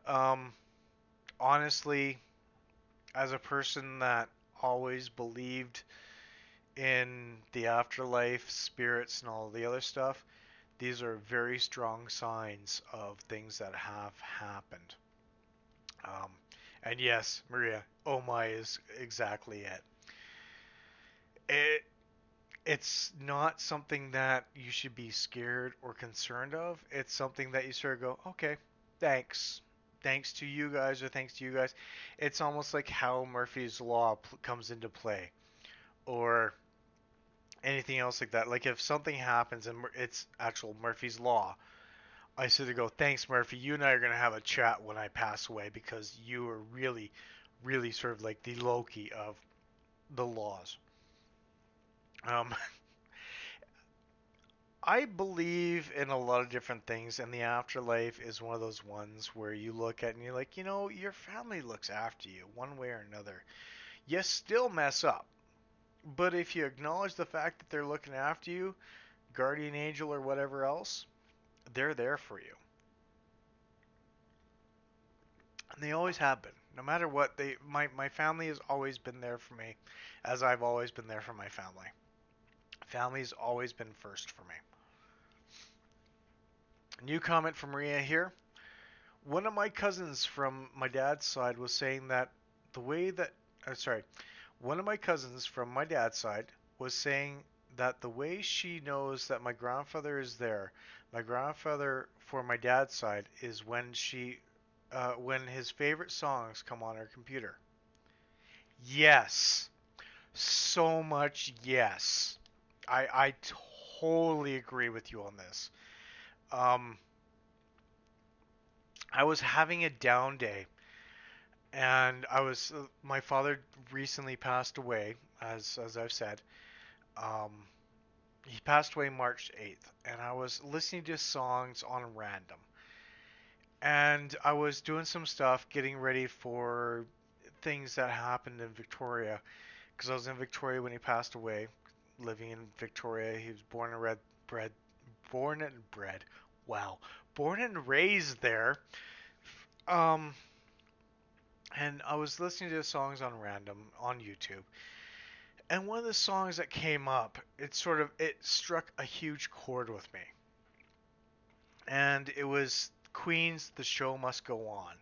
Um, Honestly, as a person that always believed in the afterlife, spirits, and all the other stuff, these are very strong signs of things that have happened. Um, and yes, Maria, oh my is exactly it. It it's not something that you should be scared or concerned of. It's something that you sort of go, okay, thanks. Thanks to you guys, or thanks to you guys. It's almost like how Murphy's Law comes into play, or anything else like that. Like if something happens and it's actual Murphy's Law, I sort of go, thanks, Murphy. You and I are going to have a chat when I pass away because you are really, really sort of like the Loki of the laws. Um, I believe in a lot of different things, and the afterlife is one of those ones where you look at and you're like, your family looks after you one way or another. You still mess up, but if you acknowledge the fact that they're looking after you, guardian angel or whatever else, they're there for you. And they always have been. No matter what, my family has always been there for me, as I've always been there for my family. Family's always been first for me. New comment from Maria here. One of my cousins from my dad's side was saying that the way that, sorry, one of my cousins from my dad's side was saying that the way she knows that my grandfather is there, my grandfather for my dad's side, is when his favorite songs come on her computer. Yes, so much yes. I totally agree with you on this. Um, I was having a down day, and my father recently passed away, as I've said. Um, he passed away March 8th, and I was listening to songs on random. And I was doing some stuff, getting ready for things that happened in Victoria, because I was in Victoria when he passed away, living in Victoria. He was born and bred. Wow, born and raised there. Um, and I was listening to songs on random on YouTube, and one of the songs that came up, it struck a huge chord with me, and it was Queen's "The Show Must Go On,"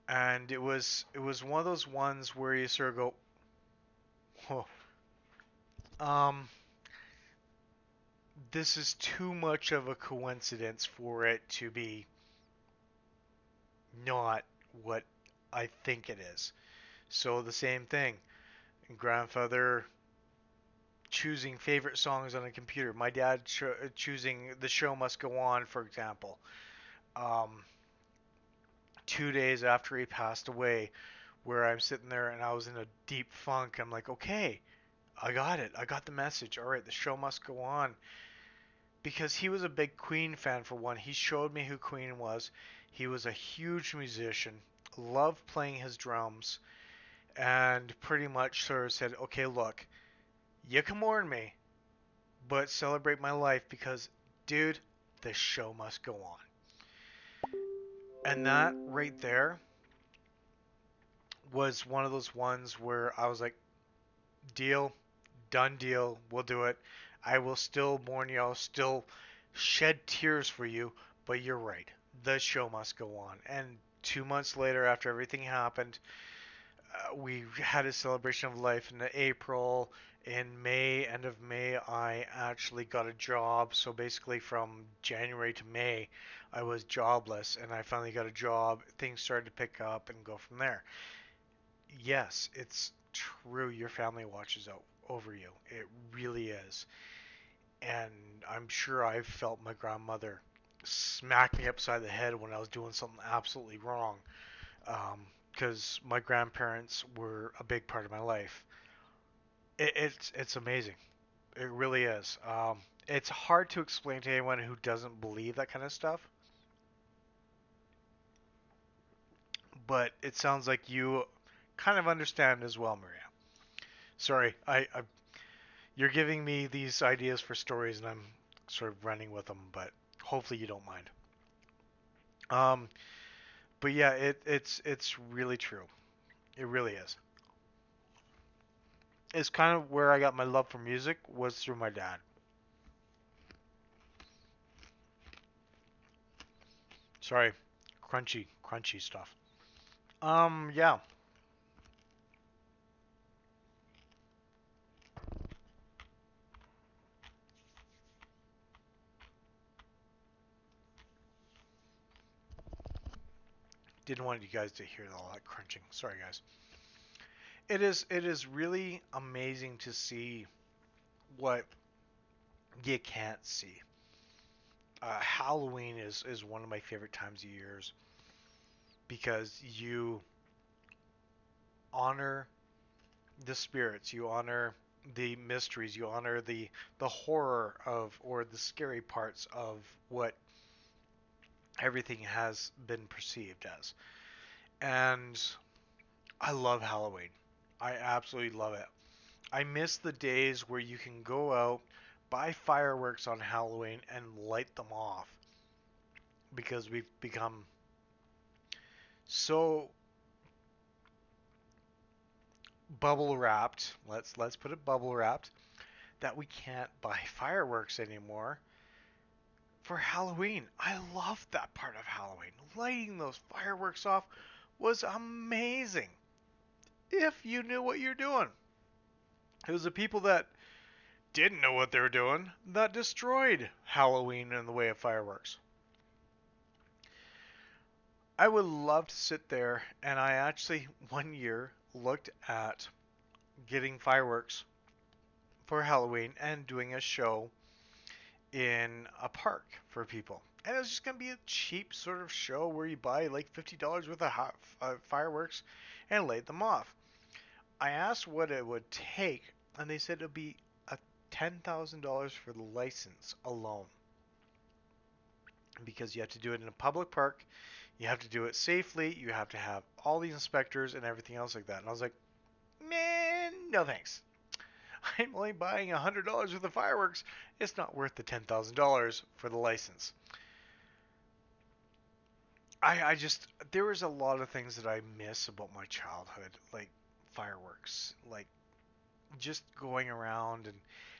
and it was one of those ones where you sort of go, "Whoa, um, this is too much of a coincidence for it to be not what I think it is." So the same thing, grandfather choosing favorite songs on a computer. My dad choosing "The Show Must Go On," for example. Um, 2 days after he passed away, where I'm sitting there and I was in a deep funk. I'm like, okay, I got it. I got the message. All right, the show must go on. Because he was a big Queen fan, for one. He showed me who Queen was. He was a huge musician, loved playing his drums, and pretty much sort of said, okay, look, you can mourn me, but celebrate my life because, dude, the show must go on. And that right there was one of those ones where I was like, deal, done deal, we'll do it. I will still mourn you, I'll still shed tears for you, but you're right. the show must go on. And 2 months later, after everything happened, we had a celebration of life in April. In May, end of May, I actually got a job. So basically, from January to May, I was jobless, and I finally got a job. Things started to pick up and go from there. Yes, it's true. Your family watches out over you. It really is. And I'm sure I've felt my grandmother smack me upside the head when I was doing something absolutely wrong. Because my grandparents were a big part of my life. It's amazing. It really is. It's hard to explain to anyone who doesn't believe that kind of stuff, but it sounds like you kind of understand as well, Maria. Sorry, you're giving me these ideas for stories, and I'm sort of running with them, but hopefully you don't mind. Um, but yeah, it's really true. It really is. It's kind of where I got my love for music was through my dad. Sorry, crunchy stuff. Yeah. Didn't want you guys to hear all that crunching. Sorry, guys. It is really amazing to see what you can't see. Halloween is one of my favorite times of years because you honor the spirits, you honor the mysteries, you honor the horror of or the scary parts of what everything has been perceived as. And I love Halloween. I absolutely love it. I miss the days where you can go out, buy fireworks on Halloween, and light them off because we've become so bubble wrapped. Let's put it bubble wrapped that we can't buy fireworks anymore for Halloween. I loved that part of Halloween. Lighting those fireworks off was amazing. If you knew what you're doing. It was the people that didn't know what they were doing that destroyed Halloween in the way of fireworks. I would love to sit there, and I actually one year looked at getting fireworks for Halloween and doing a show in a park for people. And it was just going to be a cheap sort of show where you buy like $50 worth of fireworks and light them off. I asked what it would take, and they said it would be $10,000 for the license alone because you have to do it in a public park. You have to do it safely. You have to have all the inspectors and everything else like that. And I was like, man, no thanks. I'm only buying $100 worth of fireworks. It's not worth the $10,000 for the license. I just, there was a lot of things that I miss about my childhood, like fireworks, like just going around and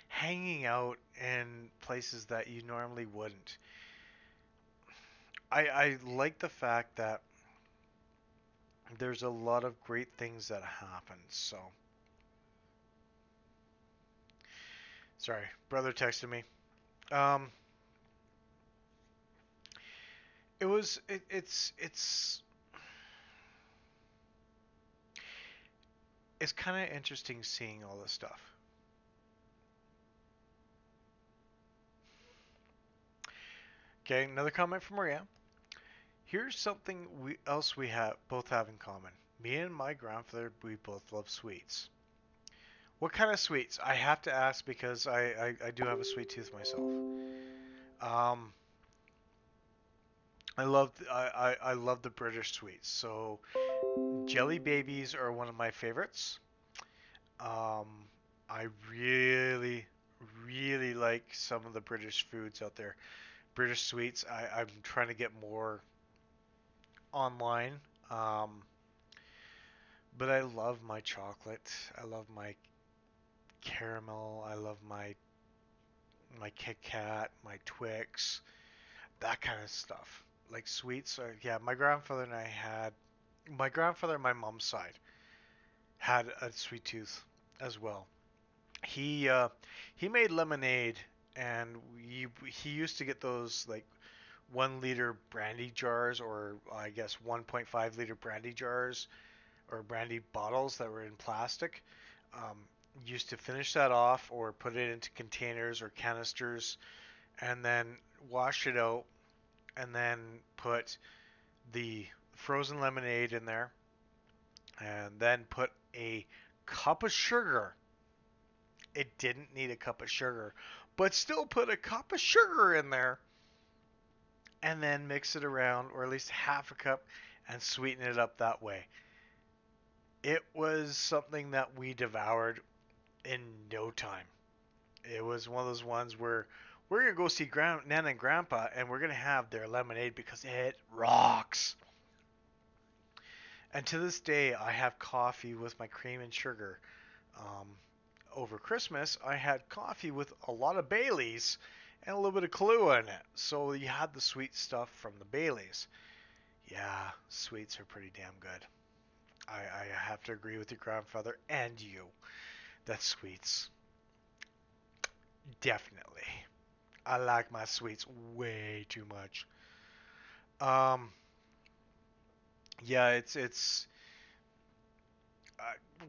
hanging out in places that you normally wouldn't. I like the fact that there's a lot of great things that happen. So, sorry, brother texted me. Um, it's kind of interesting seeing all this stuff. Okay, another comment from Maria. Here's something we have both have in common. Me and my grandfather, we both love sweets. What kind of sweets? I have to ask because I do have a sweet tooth myself. Um, I love the British sweets. So jelly babies are one of my favorites. Um, I really like some of the British foods out there. British sweets. I'm trying to get more online. Um, but I love my chocolate. I love my caramel. I love my Kit Kat, my Twix, that kind of stuff. like sweets. Yeah, my grandfather and I had my grandfather on my mom's side had a sweet tooth as well. He uh, he made lemonade, and he used to get those like 1 liter brandy jars, or I guess 1.5 liter brandy jars or brandy bottles that were in plastic. Um, used to finish that off or put it into containers or canisters, and then wash it out, and then put the frozen lemonade in there, and then put a cup of sugar. It didn't need a cup of sugar, but still put a cup of sugar in there, and then mix it around, or at least half a cup, and sweeten it up that way. It was something that we devoured in no time. It was one of those ones where we're gonna go see Nana and Grandpa, and we're gonna have their lemonade because it rocks. And to this day, I have coffee with my cream and sugar. Um, Over Christmas, I had coffee with a lot of Baileys and a little bit of Kahlua in it. So you had the sweet stuff from the Baileys. Yeah, sweets are pretty damn good. I have to agree with your grandfather and you that sweets, definitely. I like my sweets way too much. Um, yeah, it's. Uh,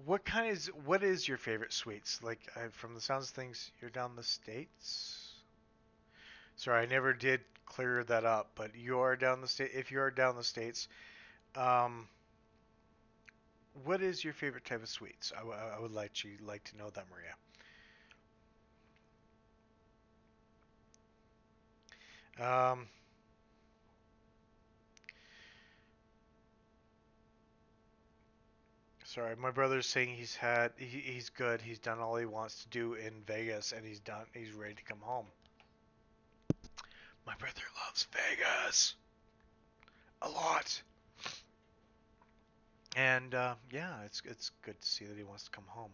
what is your favorite sweets? Like from the sounds of things, you're down the states. Sorry, I never did clear that up, but you are down the state. If you are down the states, um, what is your favorite type of sweets? I would like to know that, Maria. Um, Sorry, my brother's saying he's good. He's done all he wants to do in Vegas, and he's done. He's ready to come home. My brother loves Vegas a lot, and yeah, it's good to see that he wants to come home.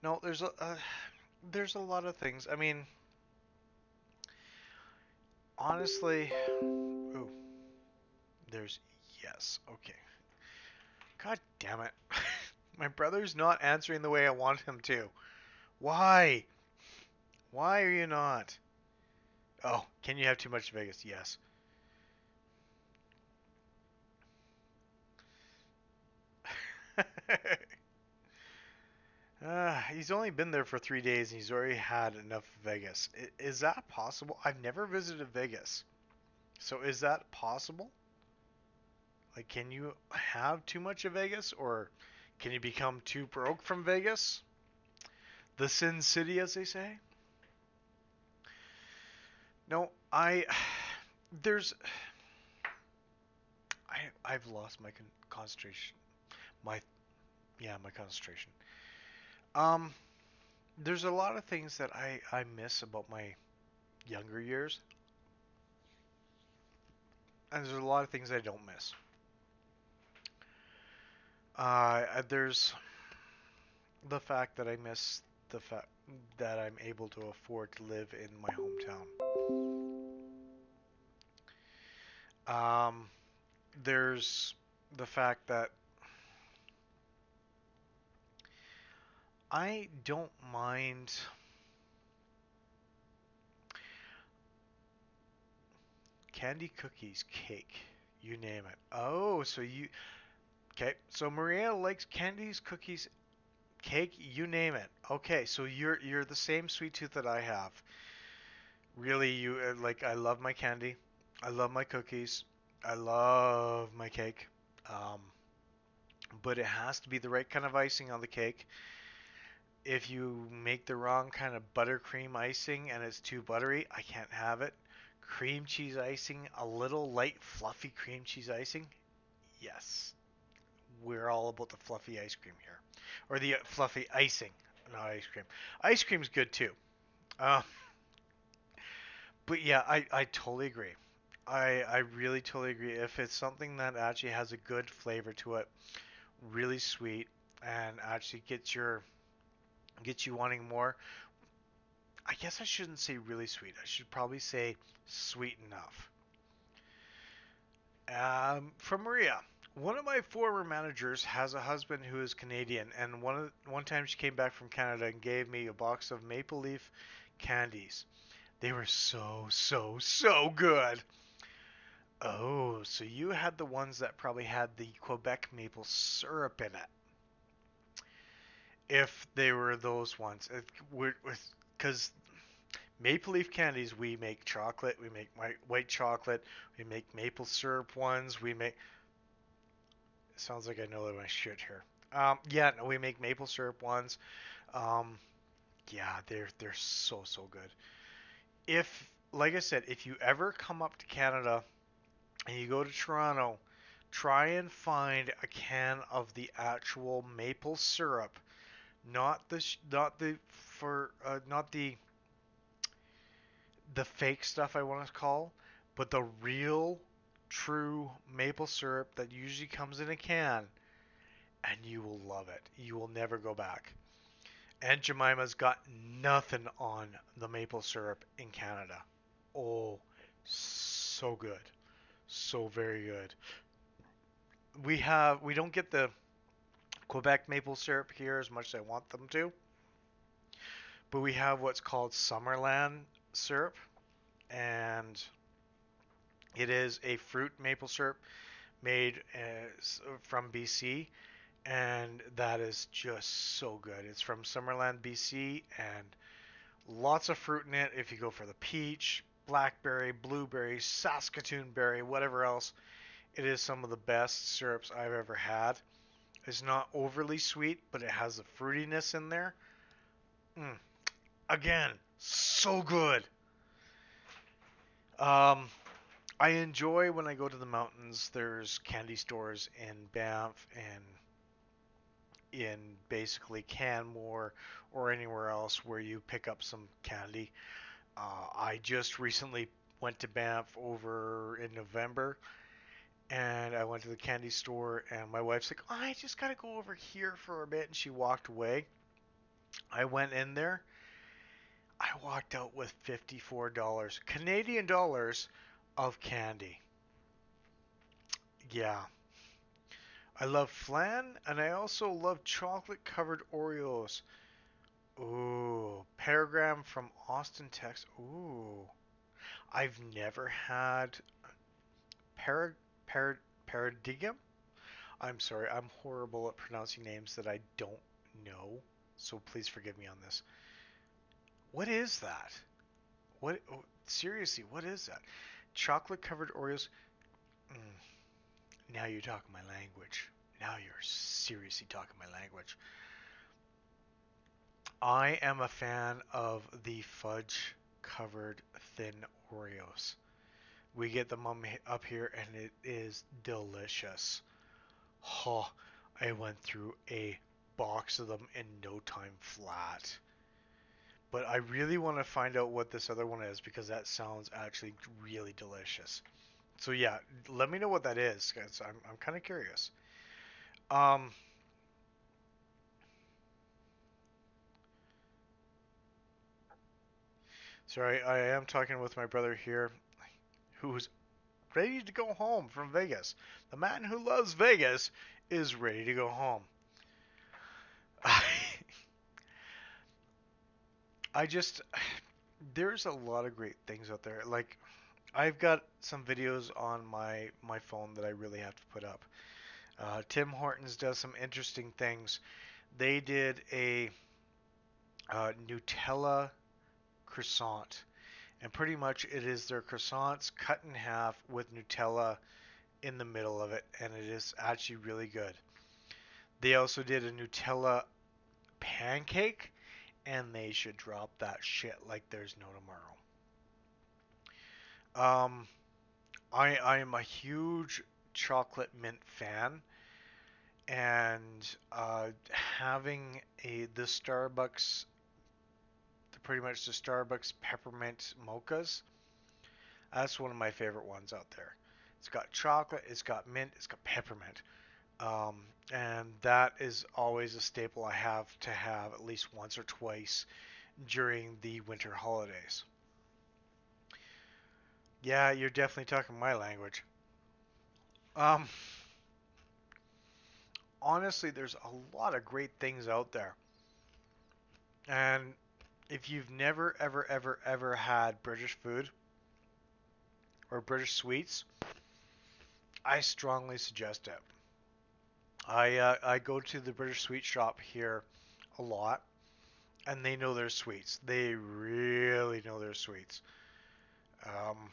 No, there's a lot of things. I mean, honestly, ooh, there's yes, okay. God damn it, my brother's not answering the way I want him to. Why? Why are you not? Oh, can you have too much Vegas? Yes. He's only been there for 3 days and he's already had enough Vegas. Is that possible? I've never visited Vegas. So is that possible? Like, can you have too much of Vegas, or can you become too broke from Vegas? The Sin City, as they say? No, there's, I've lost my concentration. My, yeah, my concentration. Um, there's a lot of things that I miss about my younger years, and there's a lot of things I don't miss. There's the fact that I miss the fact that I'm able to afford to live in my hometown. Um, there's the fact that I don't mind candy, cookies, cake, you name it. Oh, so you okay? So Maria likes candies, cookies, cake, you name it. Okay, so you're the same sweet tooth that I have. Really, you like I love my candy. I love my cookies. I love my cake. Um, but it has to be the right kind of icing on the cake. If you make the wrong kind of buttercream icing and it's too buttery, I can't have it. Cream cheese icing, a little light fluffy cream cheese icing. Yes, we're all about the fluffy ice cream here, or the fluffy icing, not ice cream. Ice cream's good too. Uh, but yeah, I totally agree. I really totally agree. If it's something that actually has a good flavor to it, really sweet, and actually gets you wanting more. I guess I shouldn't say really sweet. I should probably say sweet enough. From Maria. One of my former managers has a husband who is Canadian, and one time she came back from Canada and gave me a box of maple leaf candies. They were so good. Oh, so you had the ones that probably had the Quebec maple syrup in it. If they were those ones, because maple leaf candies, we make chocolate, we make white chocolate, we make maple syrup ones, we make. Sounds like I know my shit here. Yeah, no, we make maple syrup ones. Um, yeah, they're so good. If, like I said, if you ever come up to Canada and you go to Toronto, try and find a can of the actual maple syrup, not the fake stuff I want to call, but the real, true maple syrup that usually comes in a can, and you will love it. You will never go back. Aunt Jemima's got nothing on the maple syrup in Canada. Oh, so good. So very good. We don't get the Quebec maple syrup here as much as I want them to, but we have what's called Summerland syrup, and it is a fruit maple syrup made from BC, and that is just so good. It's from Summerland, BC, and lots of fruit in it. If you go for the peach, blackberry, blueberry, Saskatoon berry, whatever else, it is some of the best syrups I've ever had. It's not overly sweet, but it has the fruitiness in there. Mm. Again, so good. Um, I enjoy when I go to the mountains. There's candy stores in Banff and in basically Canmore or anywhere else where you pick up some candy. I just recently went to Banff over in November, and I went to the candy store, and my wife's like, oh, I just gotta go over here for a bit, and she walked away. I went in there. I walked out with $54 Canadian dollars of candy. Yeah. I love flan, and I also love chocolate covered Oreos. Ooh, Paragram from Austin, Texas. Ooh, I've never had para, para, Paradigm. I'm sorry, I'm horrible at pronouncing names that I don't know, so please forgive me on this. What is that? What? Oh, seriously, what is that? Chocolate covered Oreos. Mm, now you're talking my language. Now you're seriously talking my language. I am a fan of the fudge covered thin Oreos. We get them up here and it is delicious. Oh, I went through a box of them in no time flat. But I really want to find out what this other one is because that sounds actually really delicious. So yeah, let me know what that is, guys. I'm kind of curious. Um, sorry, I am talking with my brother here, who's ready to go home from Vegas. The man who loves Vegas is ready to go home. I just there's a lot of great things out there. Like I've got some videos on my phone that I really have to put up. Tim Hortons does some interesting things. They did a Nutella croissant, and pretty much it is their croissants cut in half with Nutella in the middle of it, and it is actually really good. They also did a Nutella pancake, and they should drop that shit like there's no tomorrow. I am a huge chocolate mint fan, and having the Starbucks, pretty much the Starbucks peppermint mochas, that's one of my favorite ones out there. It's got chocolate, it's got mint, it's got peppermint. Um, and that is always a staple I have to have at least once or twice during the winter holidays. Yeah, you're definitely talking my language. Um, Honestly, there's a lot of great things out there. And if you've never, ever, ever, ever had British food or British sweets, I strongly suggest it. I go to the British sweet shop here a lot, and they know their sweets. They really know their sweets. Um,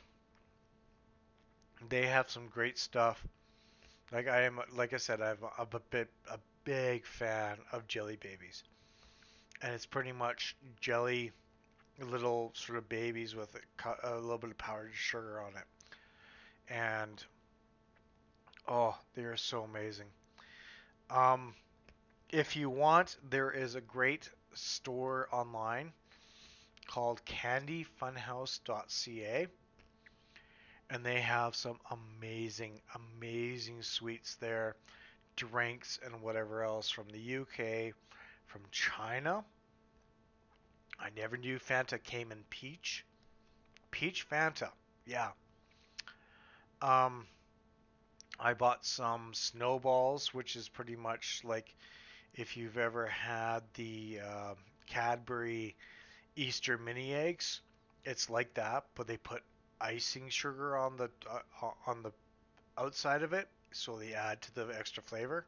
they have some great stuff. Like I said, I'm a big fan of Jelly Babies, and it's pretty much jelly, little sort of babies with a little bit of powdered sugar on it, and oh, they are so amazing. Um, if you want, there is a great store online called candyfunhouse.ca, and they have some amazing, amazing sweets there, drinks and whatever else from the UK, from China. I never knew Fanta came in peach. Peach Fanta, yeah. Um, I bought some snowballs, which is pretty much like if you've ever had the Cadbury Easter mini eggs, it's like that, but they put icing sugar on the outside of it, so they add to the extra flavor.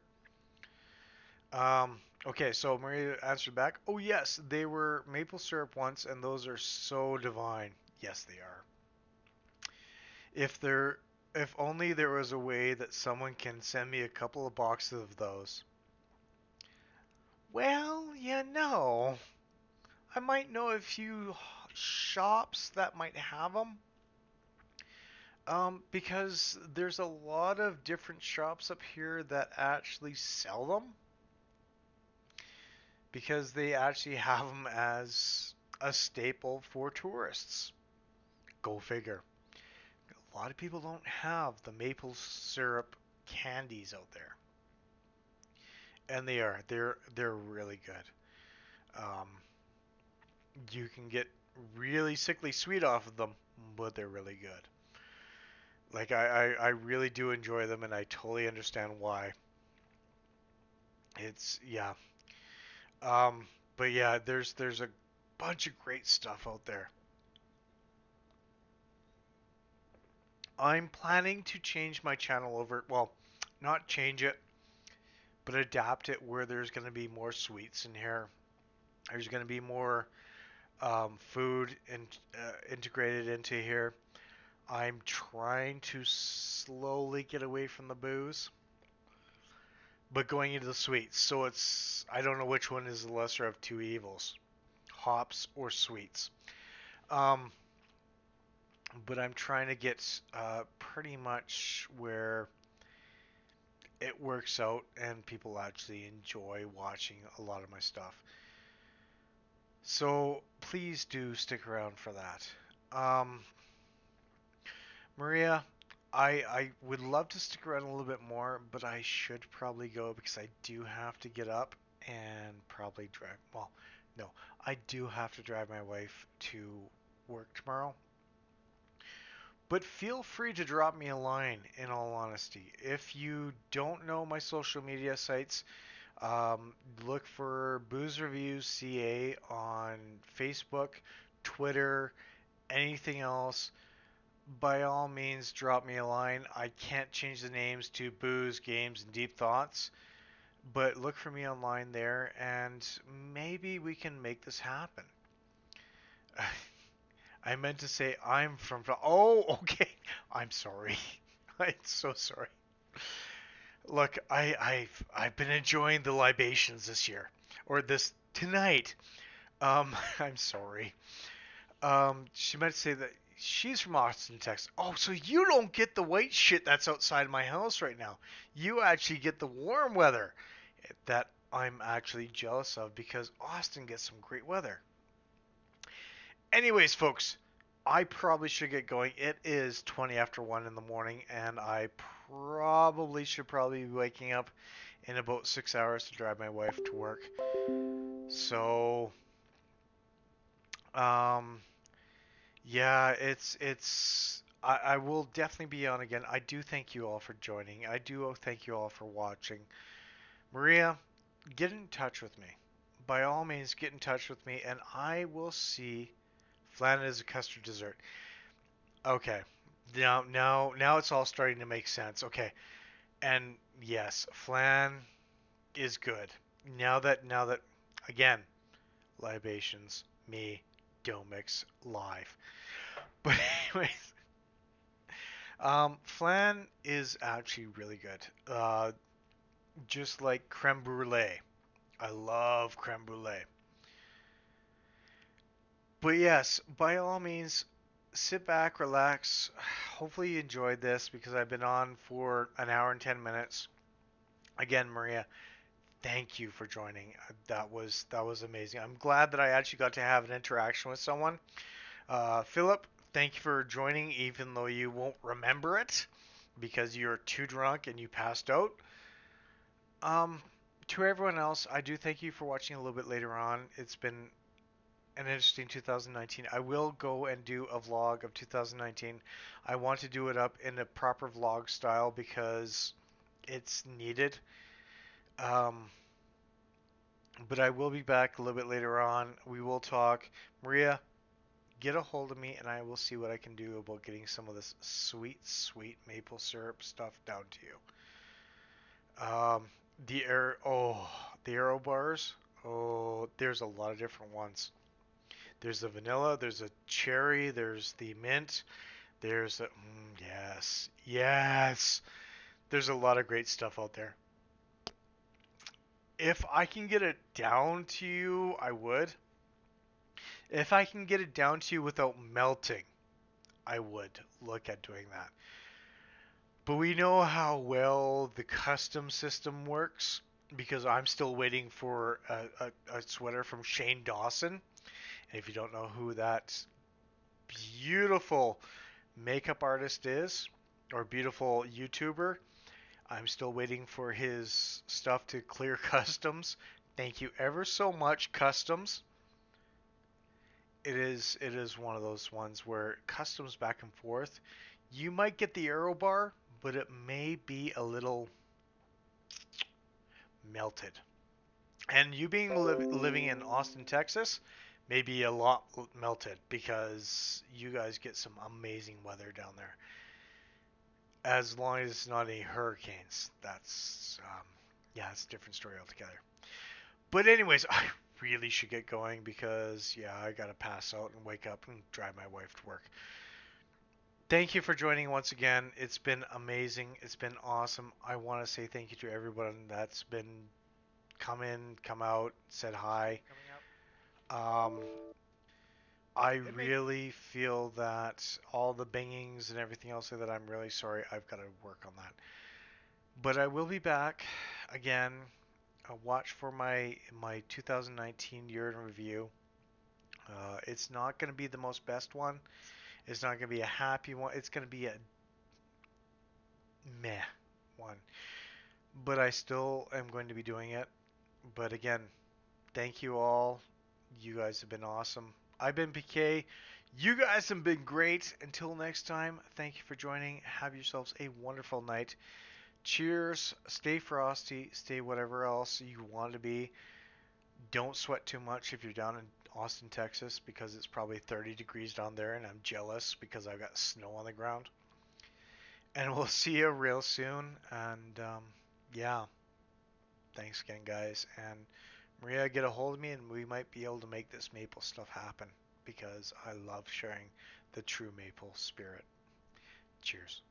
Okay, so Maria answered back. Oh yes, they were maple syrup once, and those are so divine. Yes, they are. If there, if only there was a way that someone can send me a couple of boxes of those. Well, I might know a few shops that might have them. Because there's a lot of different shops up here that actually sell them because they actually have them as a staple for tourists. Go figure. A lot of people don't have the maple syrup candies out there, and they're really good. Um, you can get really sickly sweet off of them, but they're really good. Like I really do enjoy them, and I totally understand why. It's yeah. Um, but yeah, there's a bunch of great stuff out there. I'm planning to change my channel over. Well, not change it, but adapt it where there's going to be more sweets in here. There's going to be more food integrated into here. I'm trying to slowly get away from the booze, but going into the sweets. So it's I don't know which one is the lesser of two evils, hops or sweets. Um, but I'm trying to get pretty much where it works out and people actually enjoy watching a lot of my stuff. So please do stick around for that. Maria, I would love to stick around a little bit more, but I should probably go because I do have to get up and probably drive. Well, no, I do have to drive my wife to work tomorrow. But feel free to drop me a line in all honesty. If you don't know my social media sites, look for Booze Reviews CA on Facebook, Twitter, anything else. By all means, drop me a line. I can't change the names to Booze, Games, and Deep Thoughts, but look for me online there, and maybe we can make this happen. I meant to say I'm from. Oh, okay. I'm sorry. I'm so sorry. Look, I've been enjoying the libations this year, or this tonight. I'm sorry. She meant to say that she's from Austin, Texas. Oh, so you don't get the white shit that's outside my house right now. You actually get the warm weather that I'm actually jealous of because Austin gets some great weather. Anyways, folks, I probably should get going. It is 20 after 1 in the morning, and I probably be waking up in about 6 hours to drive my wife to work. So, Um, yeah, I will definitely be on again. I do thank you all for joining. I do thank you all for watching. Maria, get in touch with me. By all means, get in touch with me, and I will see flan as a custard dessert. Okay. Now it's all starting to make sense. Okay. And yes, flan is good. Now that again, libations, me, Domix, live. But anyways, flan is actually really good. Just like creme brulee. I love creme brulee. But yes, by all means, sit back, relax. Hopefully you enjoyed this because I've been on for an hour and 10 minutes. Again, Maria, thank you for joining. That was amazing. I'm glad that I actually got to have an interaction with someone. Philip, thank you for joining, even though you won't remember it because you're too drunk and you passed out. Um, to everyone else, I do thank you for watching a little bit later on. It's been an interesting 2019. I will go and do a vlog of 2019. I want to do it up in a proper vlog style because it's needed. Um, but I will be back a little bit later on. We will talk. Maria, get a hold of me and I will see what I can do about getting some of this sweet, sweet maple syrup stuff down to you. The Aero bars. Oh, there's a lot of different ones. There's the vanilla, there's a cherry, there's the mint, there's a, yes, yes. There's a lot of great stuff out there. If I can get it down to you, I would. If I can get it down to you without melting, I would look at doing that. But we know how well the custom system works because I'm still waiting for a sweater from Shane Dawson. And if you don't know who that beautiful makeup artist is, or beautiful YouTuber, I'm still waiting for his stuff to clear customs. Thank you ever so much, customs. It is one of those ones where customs back and forth. You might get the arrow bar, but it may be a little melted. And you being living in Austin, Texas, may be a lot melted because you guys get some amazing weather down there. As long as it's not any hurricanes, that's yeah, it's a different story altogether. But anyways, I really should get going because yeah, I gotta pass out and wake up and drive my wife to work. Thank you for joining once again. It's been amazing. It's been awesome. I want to say thank you to everyone that's been come in, come out, said hi. Um, I really feel that all the bangings and everything else that I'm really sorry. I've got to work on that. But I will be back again. Watch for my 2019 year in review. It's not going to be the most best one. It's not going to be a happy one. It's going to be a meh one. But I still am going to be doing it. But again, thank you all. You guys have been awesome. I've been PK. You guys have been great. Until next time, thank you for joining. Have yourselves a wonderful night. Cheers. Stay frosty. Stay whatever else you want to be. Don't sweat too much if you're down in Austin, Texas, because it's probably 30 degrees down there, and I'm jealous because I've got snow on the ground. And we'll see you real soon. And yeah, thanks again, guys. And Maria, get a hold of me, and we might be able to make this maple stuff happen because I love sharing the true maple spirit. Cheers.